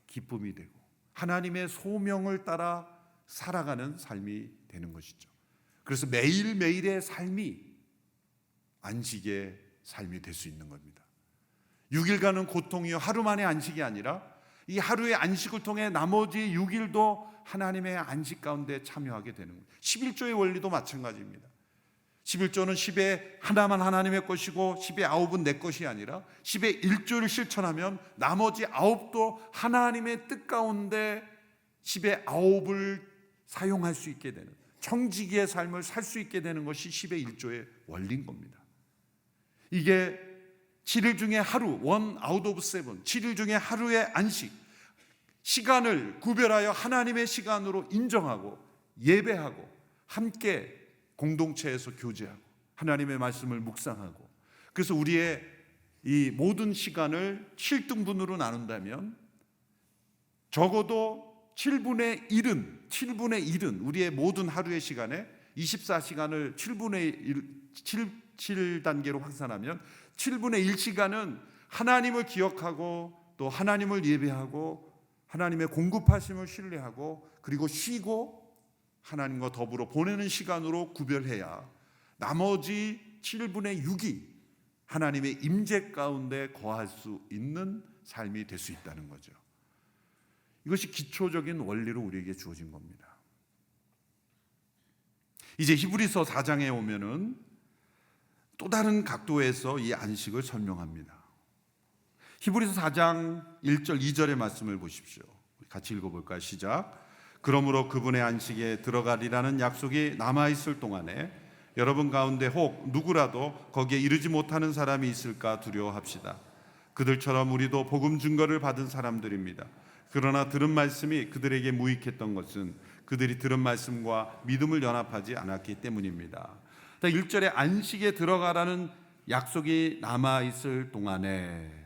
기쁨이 되고 하나님의 소명을 따라 살아가는 삶이 되는 것이죠. 그래서 매일매일의 삶이 안식의 삶이 될 수 있는 겁니다. 6일간은 고통이요 하루 만의 안식이 아니라 이 하루의 안식을 통해 나머지 6일도 하나님의 안식 가운데 참여하게 되는 거예요. 11조의 원리도 마찬가지입니다. 11조는 10의 하나만 하나님의 것이고 10의 9은 내 것이 아니라 10의 1조를 실천하면 나머지 9도 하나님의 뜻 가운데 10의 9을 사용할 수 있게 되는, 청지기의 삶을 살 수 있게 되는 것이 10의 1조의 원리인 겁니다. 이게 7일 중에 하루, 1 out of 7, 7일 중에 하루의 안식, 시간을 구별하여 하나님의 시간으로 인정하고 예배하고 함께 공동체에서 교제하고 하나님의 말씀을 묵상하고, 그래서 우리의 이 모든 시간을 7등분으로 나눈다면 적어도 7분의 1은 우리의 모든 하루의 시간에 24시간을 7단계로 확산하면 7분의 1시간은 하나님을 기억하고 또 하나님을 예배하고 하나님의 공급하심을 신뢰하고 그리고 쉬고 하나님과 더불어 보내는 시간으로 구별해야 나머지 7분의 6이 하나님의 임재 가운데 거할 수 있는 삶이 될 수 있다는 거죠. 이것이 기초적인 원리로 우리에게 주어진 겁니다. 이제 히브리서 4장에 오면은 또 다른 각도에서 이 안식을 설명합니다. 히브리서 4장 1절 2절의 말씀을 보십시오. 같이 읽어볼까요? 시작. 그러므로 그분의 안식에 들어가리라는 약속이 남아있을 동안에 여러분 가운데 혹 누구라도 거기에 이르지 못하는 사람이 있을까 두려워합시다. 그들처럼 우리도 복음 증거를 받은 사람들입니다. 그러나 들은 말씀이 그들에게 무익했던 것은 그들이 들은 말씀과 믿음을 연합하지 않았기 때문입니다. 1절에 안식에 들어가라는 약속이 남아있을 동안에,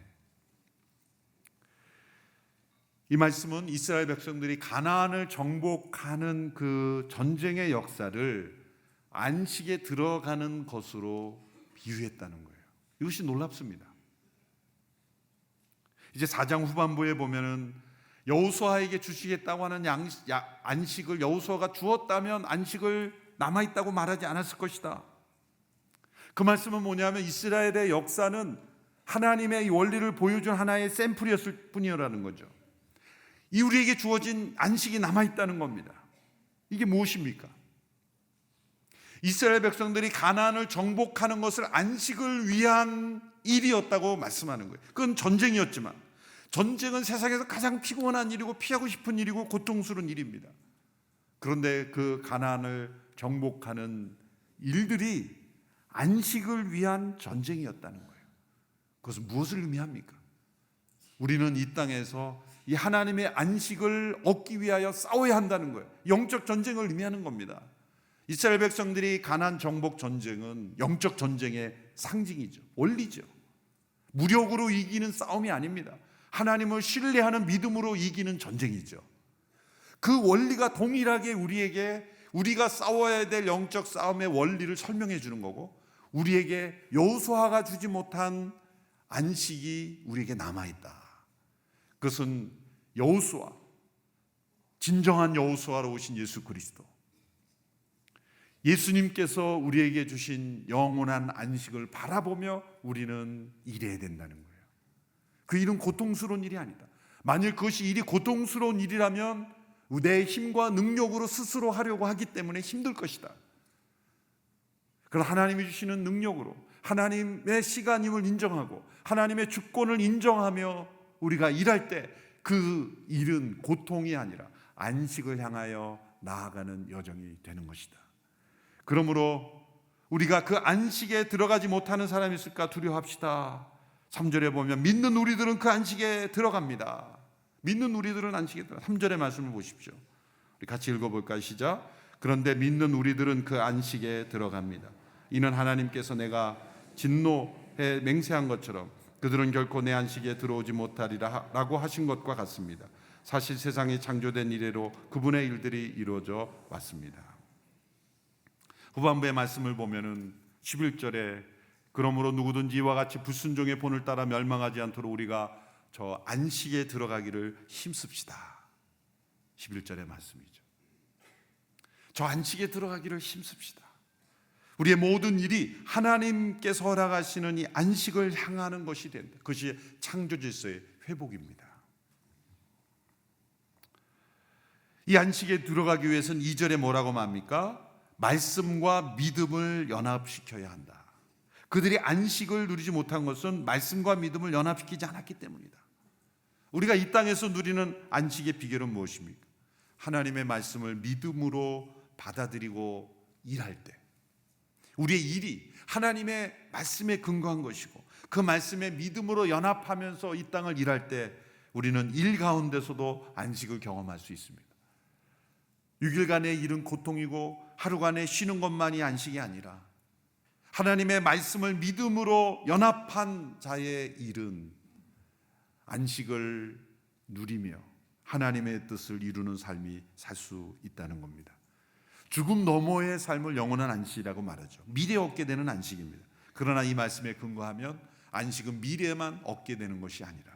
이 말씀은 이스라엘 백성들이 가나안을 정복하는 그 전쟁의 역사를 안식에 들어가는 것으로 비유했다는 거예요. 이것이 놀랍습니다. 이제 4장 후반부에 보면은 여호수아에게 주시겠다고 하는 안식을 여호수아가 주었다면 안식을 남아있다고 말하지 않았을 것이다. 그 말씀은 뭐냐면 이스라엘의 역사는 하나님의 원리를 보여준 하나의 샘플이었을 뿐이라는 거죠. 이 우리에게 주어진 안식이 남아있다는 겁니다. 이게 무엇입니까? 이스라엘 백성들이 가나안을 정복하는 것을 안식을 위한 일이었다고 말씀하는 거예요. 그건 전쟁이었지만 전쟁은 세상에서 가장 피곤한 일이고 피하고 싶은 일이고 고통스러운 일입니다. 그런데 그 가나안을 정복하는 일들이 안식을 위한 전쟁이었다는 거예요. 그것은 무엇을 의미합니까? 우리는 이 땅에서 이 하나님의 안식을 얻기 위하여 싸워야 한다는 거예요. 영적 전쟁을 의미하는 겁니다. 이스라엘 백성들이 가나안 정복 전쟁은 영적 전쟁의 상징이죠. 원리죠. 무력으로 이기는 싸움이 아닙니다. 하나님을 신뢰하는 믿음으로 이기는 전쟁이죠. 그 원리가 동일하게 우리에게 우리가 싸워야 될 영적 싸움의 원리를 설명해 주는 거고, 우리에게 여호수아가 주지 못한 안식이 우리에게 남아있다. 그것은 여호수아, 진정한 여호수아로 오신 예수 그리스도, 예수님께서 우리에게 주신 영원한 안식을 바라보며 우리는 일해야 된다는 거예요. 그 일은 고통스러운 일이 아니다. 만일 그것이 일이 고통스러운 일이라면 내 힘과 능력으로 스스로 하려고 하기 때문에 힘들 것이다. 그러나 하나님이 주시는 능력으로 하나님의 시간임을 인정하고 하나님의 주권을 인정하며 우리가 일할 때 그 일은 고통이 아니라 안식을 향하여 나아가는 여정이 되는 것이다. 그러므로 우리가 그 안식에 들어가지 못하는 사람이 있을까 두려워합시다. 3절에 보면 믿는 우리들은 그 안식에 들어갑니다. 믿는 우리들은 안식에 들어가. 3절의 말씀을 보십시오. 우리 같이 읽어볼까요? 시작. 그런데 믿는 우리들은 그 안식에 들어갑니다. 이는 하나님께서 내가 진노해 맹세한 것처럼 그들은 결코 내 안식에 들어오지 못하리라 라고 하신 것과 같습니다. 사실 세상이 창조된 이래로 그분의 일들이 이루어져 왔습니다. 후반부의 말씀을 보면은 11절에 그러므로 누구든지 이와 같이 불순종의 본을 따라 멸망하지 않도록 우리가 저 안식에 들어가기를 힘씁시다. 11절의 말씀이죠. 저 안식에 들어가기를 힘씁시다. 우리의 모든 일이 하나님께서 허락하시는 이 안식을 향하는 것이 된다. 그것이 창조 질서의 회복입니다. 이 안식에 들어가기 위해서는 2절에 뭐라고 말합니까? 말씀과 믿음을 연합시켜야 한다. 그들이 안식을 누리지 못한 것은 말씀과 믿음을 연합시키지 않았기 때문이다. 우리가 이 땅에서 누리는 안식의 비결은 무엇입니까? 하나님의 말씀을 믿음으로 받아들이고 일할 때 우리의 일이 하나님의 말씀에 근거한 것이고 그 말씀에 믿음으로 연합하면서 이 땅을 일할 때 우리는 일 가운데서도 안식을 경험할 수 있습니다. 6일간의 일은 고통이고 하루간의 쉬는 것만이 안식이 아니라 하나님의 말씀을 믿음으로 연합한 자의 일은 안식을 누리며 하나님의 뜻을 이루는 삶이 살 수 있다는 겁니다. 죽음 너머의 삶을 영원한 안식이라고 말하죠. 미래에 얻게 되는 안식입니다. 그러나 이 말씀에 근거하면 안식은 미래에만 얻게 되는 것이 아니라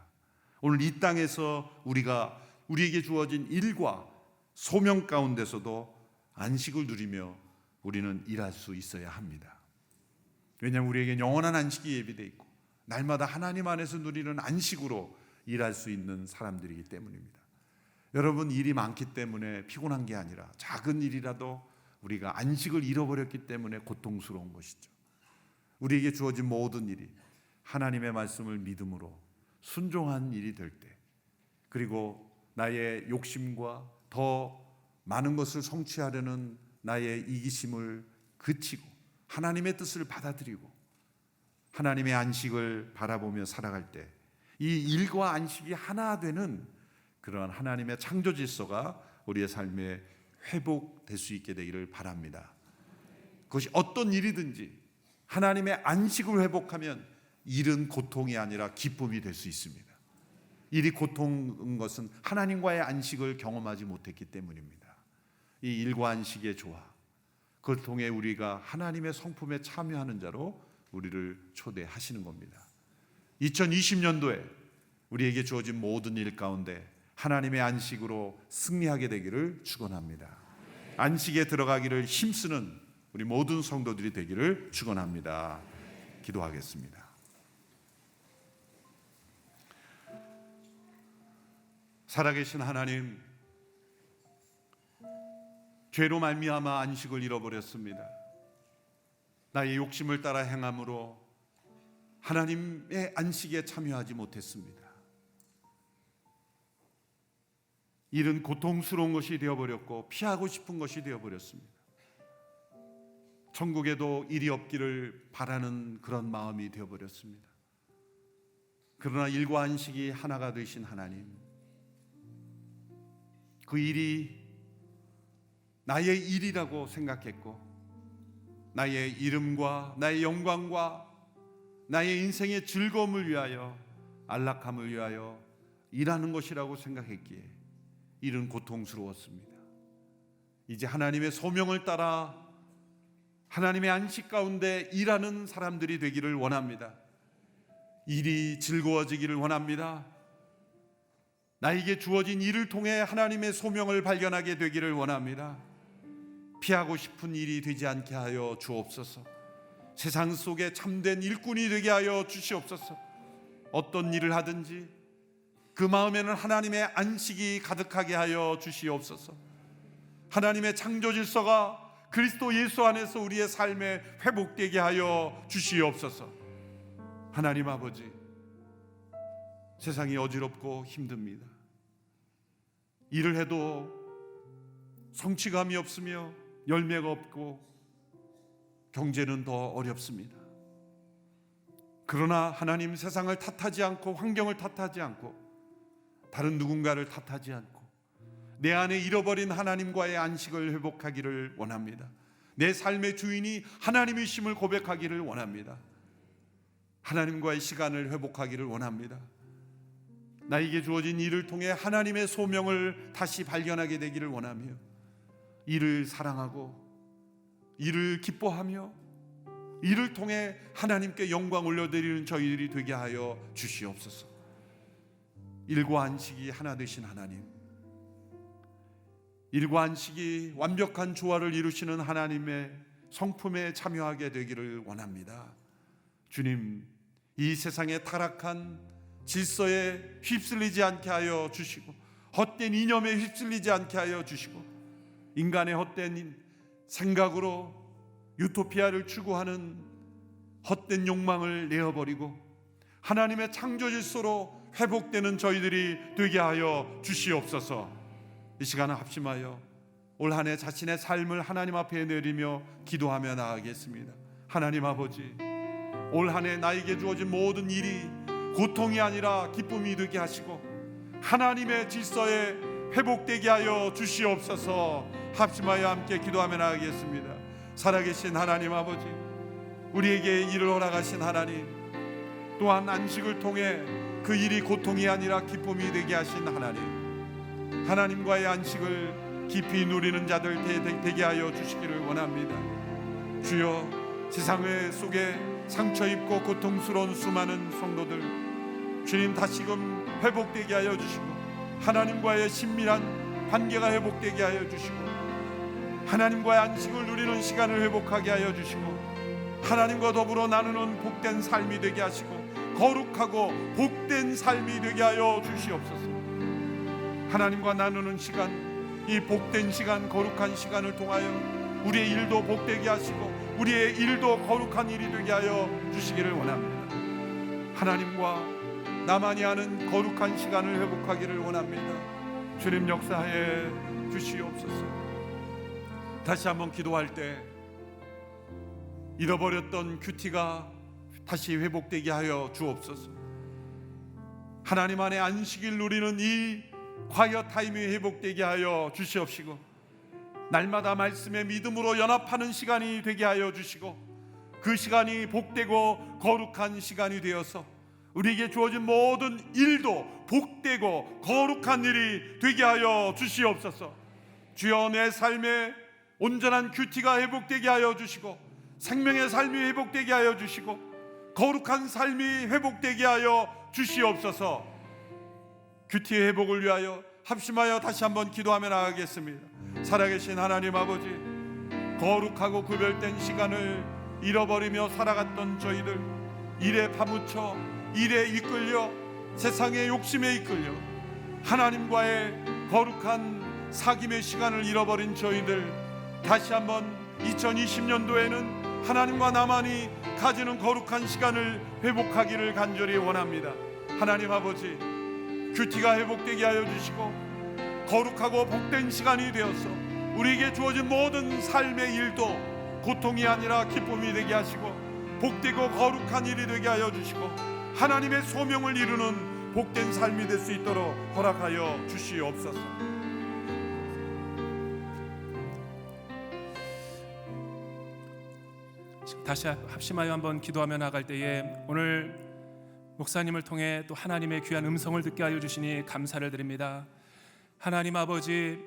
오늘 이 땅에서 우리에게 주어진 일과 소명 가운데서도 안식을 누리며 우리는 일할 수 있어야 합니다. 왜냐하면 우리에게 영원한 안식이 예비되어 있고 날마다 하나님 안에서 누리는 안식으로 일할 수 있는 사람들이기 때문입니다. 여러분, 일이 많기 때문에 피곤한 게 아니라 작은 일이라도 우리가 안식을 잃어버렸기 때문에 고통스러운 것이죠. 우리에게 주어진 모든 일이 하나님의 말씀을 믿음으로 순종한 일이 될 때, 그리고 나의 욕심과 더 많은 것을 성취하려는 나의 이기심을 그치고 하나님의 뜻을 받아들이고 하나님의 안식을 바라보며 살아갈 때 이 일과 안식이 하나 되는 그러한 하나님의 창조 질서가 우리의 삶에 회복될 수 있게 되기를 바랍니다. 그것이 어떤 일이든지 하나님의 안식을 회복하면 일은 고통이 아니라 기쁨이 될 수 있습니다. 일이 고통인 것은 하나님과의 안식을 경험하지 못했기 때문입니다. 이 일과 안식의 조화, 그걸 통해 우리가 하나님의 성품에 참여하는 자로 우리를 초대하시는 겁니다. 2020년도에 우리에게 주어진 모든 일 가운데 하나님의 안식으로 승리하게 되기를 축원합니다. 안식에 들어가기를 힘쓰는 우리 모든 성도들이 되기를 축원합니다. 기도하겠습니다. 살아계신 하나님, 죄로 말미암아 안식을 잃어버렸습니다. 나의 욕심을 따라 행함으로 하나님의 안식에 참여하지 못했습니다. 일은 고통스러운 것이 되어버렸고 피하고 싶은 것이 되어버렸습니다. 천국에도 일이 없기를 바라는 그런 마음이 되어버렸습니다. 그러나 일과 안식이 하나가 되신 하나님, 그 일이 나의 일이라고 생각했고 나의 이름과 나의 영광과 나의 인생의 즐거움을 위하여, 안락함을 위하여 일하는 것이라고 생각했기에 일은 고통스러웠습니다. 이제 하나님의 소명을 따라 하나님의 안식 가운데 일하는 사람들이 되기를 원합니다. 일이 즐거워지기를 원합니다. 나에게 주어진 일을 통해 하나님의 소명을 발견하게 되기를 원합니다. 피하고 싶은 일이 되지 않게 하여 주옵소서. 세상 속에 참된 일꾼이 되게 하여 주시옵소서. 어떤 일을 하든지 그 마음에는 하나님의 안식이 가득하게 하여 주시옵소서. 하나님의 창조 질서가 그리스도 예수 안에서 우리의 삶에 회복되게 하여 주시옵소서. 하나님 아버지, 세상이 어지럽고 힘듭니다. 일을 해도 성취감이 없으며 열매가 없고 경제는 더 어렵습니다. 그러나 하나님, 세상을 탓하지 않고 환경을 탓하지 않고 다른 누군가를 탓하지 않고 내 안에 잃어버린 하나님과의 안식을 회복하기를 원합니다. 내 삶의 주인이 하나님이심을 고백하기를 원합니다. 하나님과의 시간을 회복하기를 원합니다. 나에게 주어진 일을 통해 하나님의 소명을 다시 발견하게 되기를 원하며 일을 사랑하고 일을 기뻐하며 이를 통해 하나님께 영광 올려드리는 저희들이 되게 하여 주시옵소서. 일과 안식이 하나 되신 하나님, 일과 안식이 완벽한 조화를 이루시는 하나님의 성품에 참여하게 되기를 원합니다. 주님, 이 세상의 타락한 질서에 휩쓸리지 않게 하여 주시고 헛된 이념에 휩쓸리지 않게 하여 주시고 인간의 헛된 생각으로 유토피아를 추구하는 헛된 욕망을 내어버리고 하나님의 창조 질서로 회복되는 저희들이 되게 하여 주시옵소서. 이 시간을 합심하여 올 한 해 자신의 삶을 하나님 앞에 내리며 기도하며 나아가겠습니다. 하나님 아버지, 올 한 해 나에게 주어진 모든 일이 고통이 아니라 기쁨이 되게 하시고 하나님의 질서에 회복되게 하여 주시옵소서. 합심하여 함께 기도하며 나아가겠습니다. 살아계신 하나님 아버지, 우리에게 일을 허락하신 하나님, 또한 안식을 통해 그 일이 고통이 아니라 기쁨이 되게 하신 하나님, 하나님과의 안식을 깊이 누리는 자들 되게 하여 주시기를 원합니다. 주여, 세상 속에 상처 입고 고통스러운 수많은 성도들, 주님 다시금 회복되게 하여 주시고 하나님과의 친밀한 관계가 회복되게 하여 주시고 하나님과의 안식을 누리는 시간을 회복하게 하여 주시고 하나님과 더불어 나누는 복된 삶이 되게 하시고 거룩하고 복된 삶이 되게 하여 주시옵소서. 하나님과 나누는 시간, 이 복된 시간, 거룩한 시간을 통하여 우리의 일도 복되게 하시고 우리의 일도 거룩한 일이 되게 하여 주시기를 원합니다. 하나님과 나만이 아는 거룩한 시간을 회복하기를 원합니다. 주님 역사해 주시옵소서. 다시 한번 기도할 때 잃어버렸던 큐티가 다시 회복되게 하여 주옵소서. 하나님 안에 안식일 누리는 이 과이어 타임이 회복되게 하여 주시옵시고 날마다 말씀의 믿음으로 연합하는 시간이 되게 하여 주시고 그 시간이 복되고 거룩한 시간이 되어서 우리에게 주어진 모든 일도 복되고 거룩한 일이 되게 하여 주시옵소서. 주여, 내 삶에 온전한 큐티가 회복되게 하여 주시고 생명의 삶이 회복되게 하여 주시고 거룩한 삶이 회복되게 하여 주시옵소서. 큐티의 회복을 위하여 합심하여 다시 한번 기도하며 나가겠습니다. 살아계신 하나님 아버지, 거룩하고 구별된 시간을 잃어버리며 살아갔던 저희들, 일에 파묻혀 일에 이끌려 세상의 욕심에 이끌려 하나님과의 거룩한 사귐의 시간을 잃어버린 저희들, 다시 한번 2020년도에는 하나님과 나만이 가지는 거룩한 시간을 회복하기를 간절히 원합니다. 하나님 아버지, 큐티가 회복되게 하여 주시고 거룩하고 복된 시간이 되어서 우리에게 주어진 모든 삶의 일도 고통이 아니라 기쁨이 되게 하시고 복되고 거룩한 일이 되게 하여 주시고 하나님의 소명을 이루는 복된 삶이 될 수 있도록 허락하여 주시옵소서. 다시 합심하여 한번 기도하며 나갈 때에 오늘 목사님을 통해 또 하나님의 귀한 음성을 듣게 하여 주시니 감사를 드립니다. 하나님 아버지,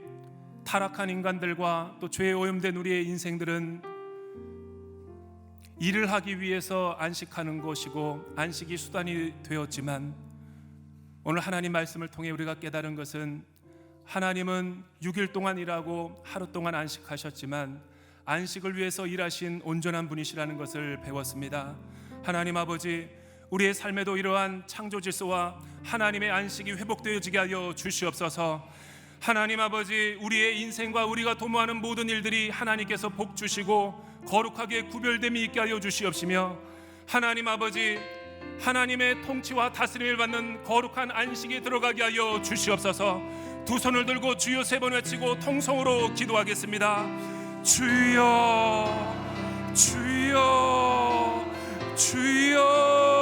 타락한 인간들과 또 죄에 오염된 우리의 인생들은 일을 하기 위해서 안식하는 것이고 안식이 수단이 되었지만 오늘 하나님 말씀을 통해 우리가 깨달은 것은 하나님은 6일 동안 일하고 하루 동안 안식하셨지만 안식을 위해서 일하신 온전한 분이시라는 것을 배웠습니다. 하나님 아버지, 우리의 삶에도 이러한 창조 질서와 하나님의 안식이 회복되어지게 하여 주시옵소서. 하나님 아버지, 우리의 인생과 우리가 도모하는 모든 일들이 하나님께서 복 주시고 거룩하게 구별됨이 있게 하여 주시옵시며 하나님 아버지, 하나님의 통치와 다스림을 받는 거룩한 안식에 들어가게 하여 주시옵소서. 두 손을 들고 주여 3번 외치고 통성으로 기도하겠습니다. 주여 주여 주여.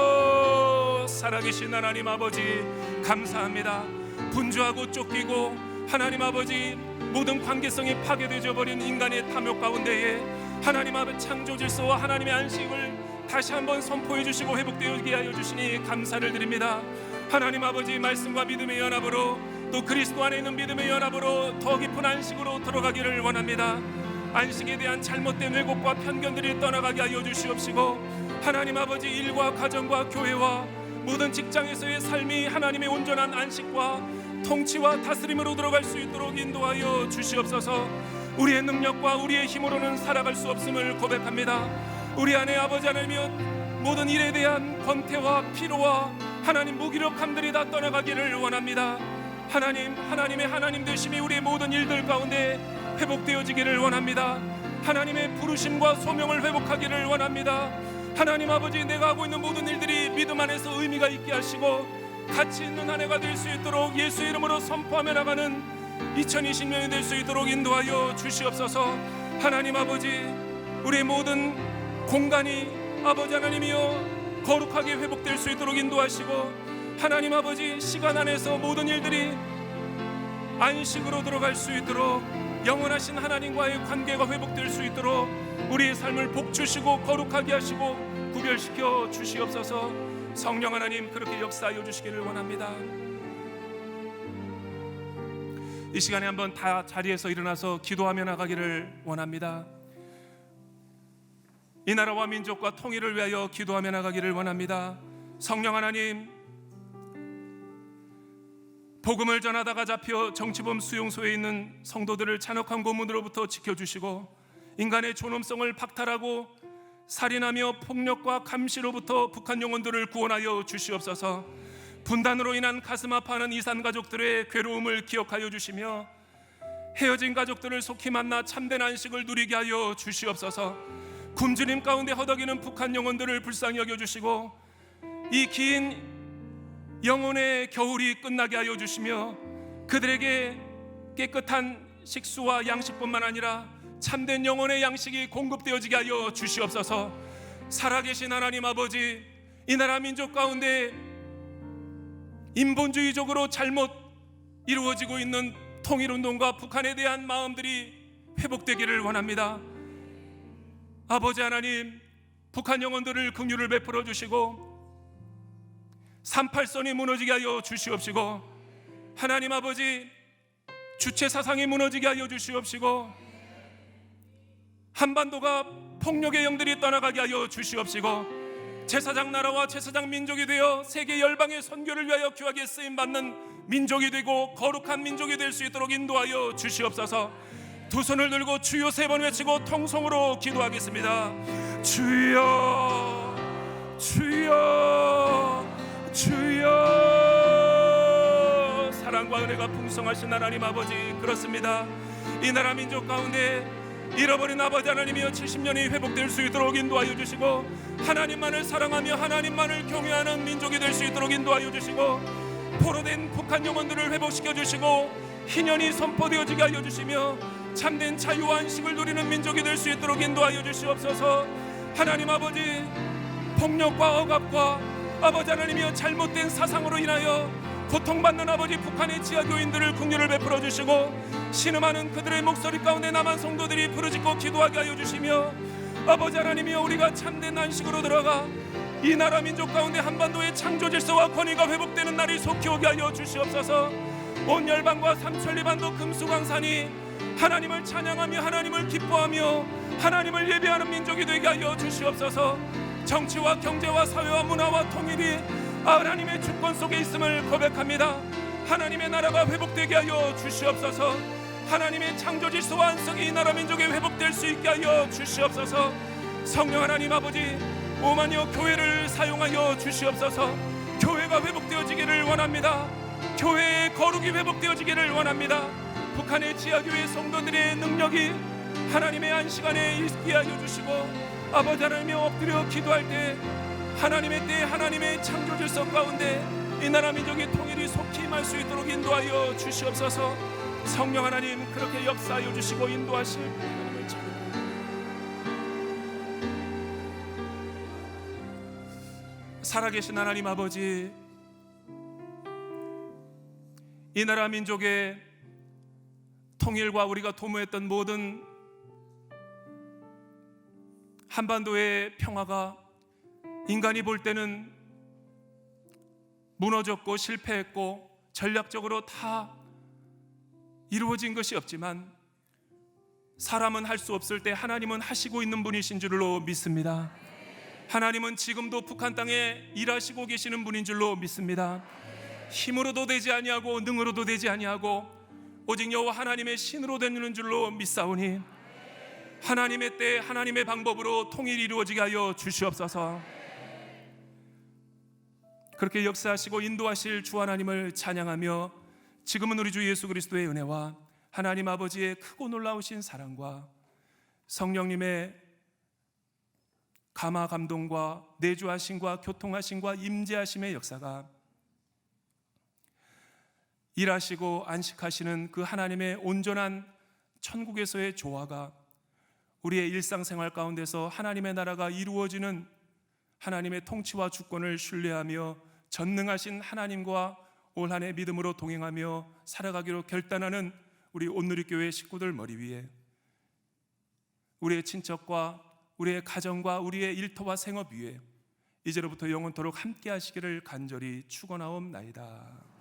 살아계신 하나님 아버지 감사합니다. 분주하고 쫓기고 하나님 아버지 모든 관계성이 파괴되어 버린 인간의 탐욕 가운데에 하나님 아버지 창조 질서와 하나님의 안식을 다시 한번 선포해 주시고 회복되게 하여 주시니 감사를 드립니다. 하나님 아버지 말씀과 믿음의 연합으로 또 그리스도 안에 있는 믿음의 연합으로 더 깊은 안식으로 들어가기를 원합니다. 안식에 대한 잘못된 왜곡과 편견들이 떠나가게 하여 주시옵시고 하나님 아버지 일과 가정과 교회와 모든 직장에서의 삶이 하나님의 온전한 안식과 통치와 다스림으로 들어갈 수 있도록 인도하여 주시옵소서. 우리의 능력과 우리의 힘으로는 살아갈 수 없음을 고백합니다. 우리 안에 아버지 하나님이여 모든 일에 대한 권태와 피로와 하나님 무기력함들이 다 떠나가기를 원합니다. 하나님의 하나님 되심이 우리의 모든 일들 가운데 회복되어지기를 원합니다. 하나님의 부르심과 소명을 회복하기를 원합니다. 하나님 아버지 내가 하고 있는 모든 일들이 믿음 안에서 의미가 있게 하시고 가치 있는 한 해가 될 수 있도록 예수의 이름으로 선포하며 나가는 2020년이 될 수 있도록 인도하여 주시옵소서. 하나님 아버지 우리의 모든 공간이 아버지 하나님이여 거룩하게 회복될 수 있도록 인도하시고 하나님 아버지 시간 안에서 모든 일들이 안식으로 들어갈 수 있도록 영원하신 하나님과의 관계가 회복될 수 있도록 우리의 삶을 복주시고 거룩하게 하시고 구별시켜 주시옵소서. 성령 하나님 그렇게 역사하여 주시기를 원합니다. 이 시간에 한번 다 자리에서 일어나서 기도하며 나가기를 원합니다. 이 나라와 민족과 통일을 위하여 기도하며 나가기를 원합니다. 성령 하나님 복음을 전하다가 잡혀 정치범 수용소에 있는 성도들을 잔혹한 고문으로부터 지켜주시고 인간의 존엄성을 박탈하고 살인하며 폭력과 감시로부터 북한 영혼들을 구원하여 주시옵소서. 분단으로 인한 가슴 아파하는 이산 가족들의 괴로움을 기억하여 주시며 헤어진 가족들을 속히 만나 참된 안식을 누리게 하여 주시옵소서. 굶주림 가운데 허덕이는 북한 영혼들을 불쌍히 여겨주시고 이 긴 영혼의 겨울이 끝나게 하여 주시며 그들에게 깨끗한 식수와 양식뿐만 아니라 참된 영혼의 양식이 공급되어지게 하여 주시옵소서. 살아계신 하나님 아버지 이 나라 민족 가운데 인본주의적으로 잘못 이루어지고 있는 통일운동과 북한에 대한 마음들이 회복되기를 원합니다. 아버지 하나님 북한 영혼들을 긍휼을 베풀어 주시고 38선이 무너지게 하여 주시옵시고 하나님 아버지 주체 사상이 무너지게 하여 주시옵시고 한반도가 폭력의 영들이 떠나가게 하여 주시옵시고 제사장 나라와 제사장 민족이 되어 세계 열방의 선교를 위하여 귀하게 쓰임받는 민족이 되고 거룩한 민족이 될 수 있도록 인도하여 주시옵소서. 두 손을 들고 주여 3번 외치고 통성으로 기도하겠습니다. 주여 주여 주여. 사랑과 은혜가 풍성하신 하나님 아버지 그렇습니다. 이 나라 민족 가운데 잃어버린 아버지 하나님이여 70년이 회복될 수 있도록 인도하여 주시고 하나님만을 사랑하며 하나님만을 경외하는 민족이 될 수 있도록 인도하여 주시고 포로된 북한 영혼들을 회복시켜 주시고 희년이 선포되어지게 하여 주시며 참된 자유와 안식을 누리는 민족이 될 수 있도록 인도하여 주시옵소서. 하나님 아버지 폭력과 억압과 아버지 하나님이여 잘못된 사상으로 인하여 고통받는 아버지 북한의 지하교인들을 긍휼을 베풀어 주시고 신음하는 그들의 목소리 가운데 남한 성도들이 부르짖고 기도하게 하여 주시며 아버지 하나님이여 우리가 참된 안식으로 들어가 이 나라 민족 가운데 한반도의 창조 질서와 권위가 회복되는 날이 속히 오게 하여 주시옵소서. 온 열방과 삼천리반도 금수강산이 하나님을 찬양하며 하나님을 기뻐하며 하나님을 예배하는 민족이 되게 하여 주시옵소서. 정치와 경제와 사회와 문화와 통일이 하나님의 주권 속에 있음을 고백합니다. 하나님의 나라가 회복되게 하여 주시옵소서. 하나님의 창조 질서와 안성이 이 나라 민족에 회복될 수 있게 하여 주시옵소서. 성령 하나님 아버지 오만여 교회를 사용하여 주시옵소서. 교회가 회복되어지기를 원합니다. 교회의 거룩이 회복되어지기를 원합니다. 북한의 지하교회 성도들의 능력이 하나님의 안식 안에 있게 하여 주시고 아버지 하나님이 엎드려 기도할 때 하나님의 때 하나님의 창조 질서 가운데 이 나라 민족의 통일이 속히 임할 수 있도록 인도하여 주시옵소서. 성령 하나님 그렇게 역사하여 주시고 인도하실 하나님을 찬양합니다. 살아계신 하나님 아버지, 이 나라 민족의 통일과 우리가 도모했던 모든 한반도의 평화가 인간이 볼 때는 무너졌고 실패했고 전략적으로 다 이루어진 것이 없지만 사람은 할 수 없을 때 하나님은 하시고 있는 분이신 줄로 믿습니다. 하나님은 지금도 북한 땅에 일하시고 계시는 분인 줄로 믿습니다. 힘으로도 되지 아니하고 능으로도 되지 아니하고 오직 여호와 하나님의 신으로 되는 줄로 믿사오니 하나님의 때 하나님의 방법으로 통일이 이루어지게 하여 주시옵소서. 그렇게 역사하시고 인도하실 주 하나님을 찬양하며 지금은 우리 주 예수 그리스도의 은혜와 하나님 아버지의 크고 놀라우신 사랑과 성령님의 감화 감동과 내주하심과 교통하심과 임재하심의 역사가 일하시고 안식하시는 그 하나님의 온전한 천국에서의 조화가 우리의 일상생활 가운데서 하나님의 나라가 이루어지는 하나님의 통치와 주권을 신뢰하며 전능하신 하나님과 올 한 해 믿음으로 동행하며 살아가기로 결단하는 우리 온누리교회 식구들 머리 위에 우리의 친척과 우리의 가정과 우리의 일터와 생업 위에 이제로부터 영원토록 함께 하시기를 간절히 축원하옵나이다.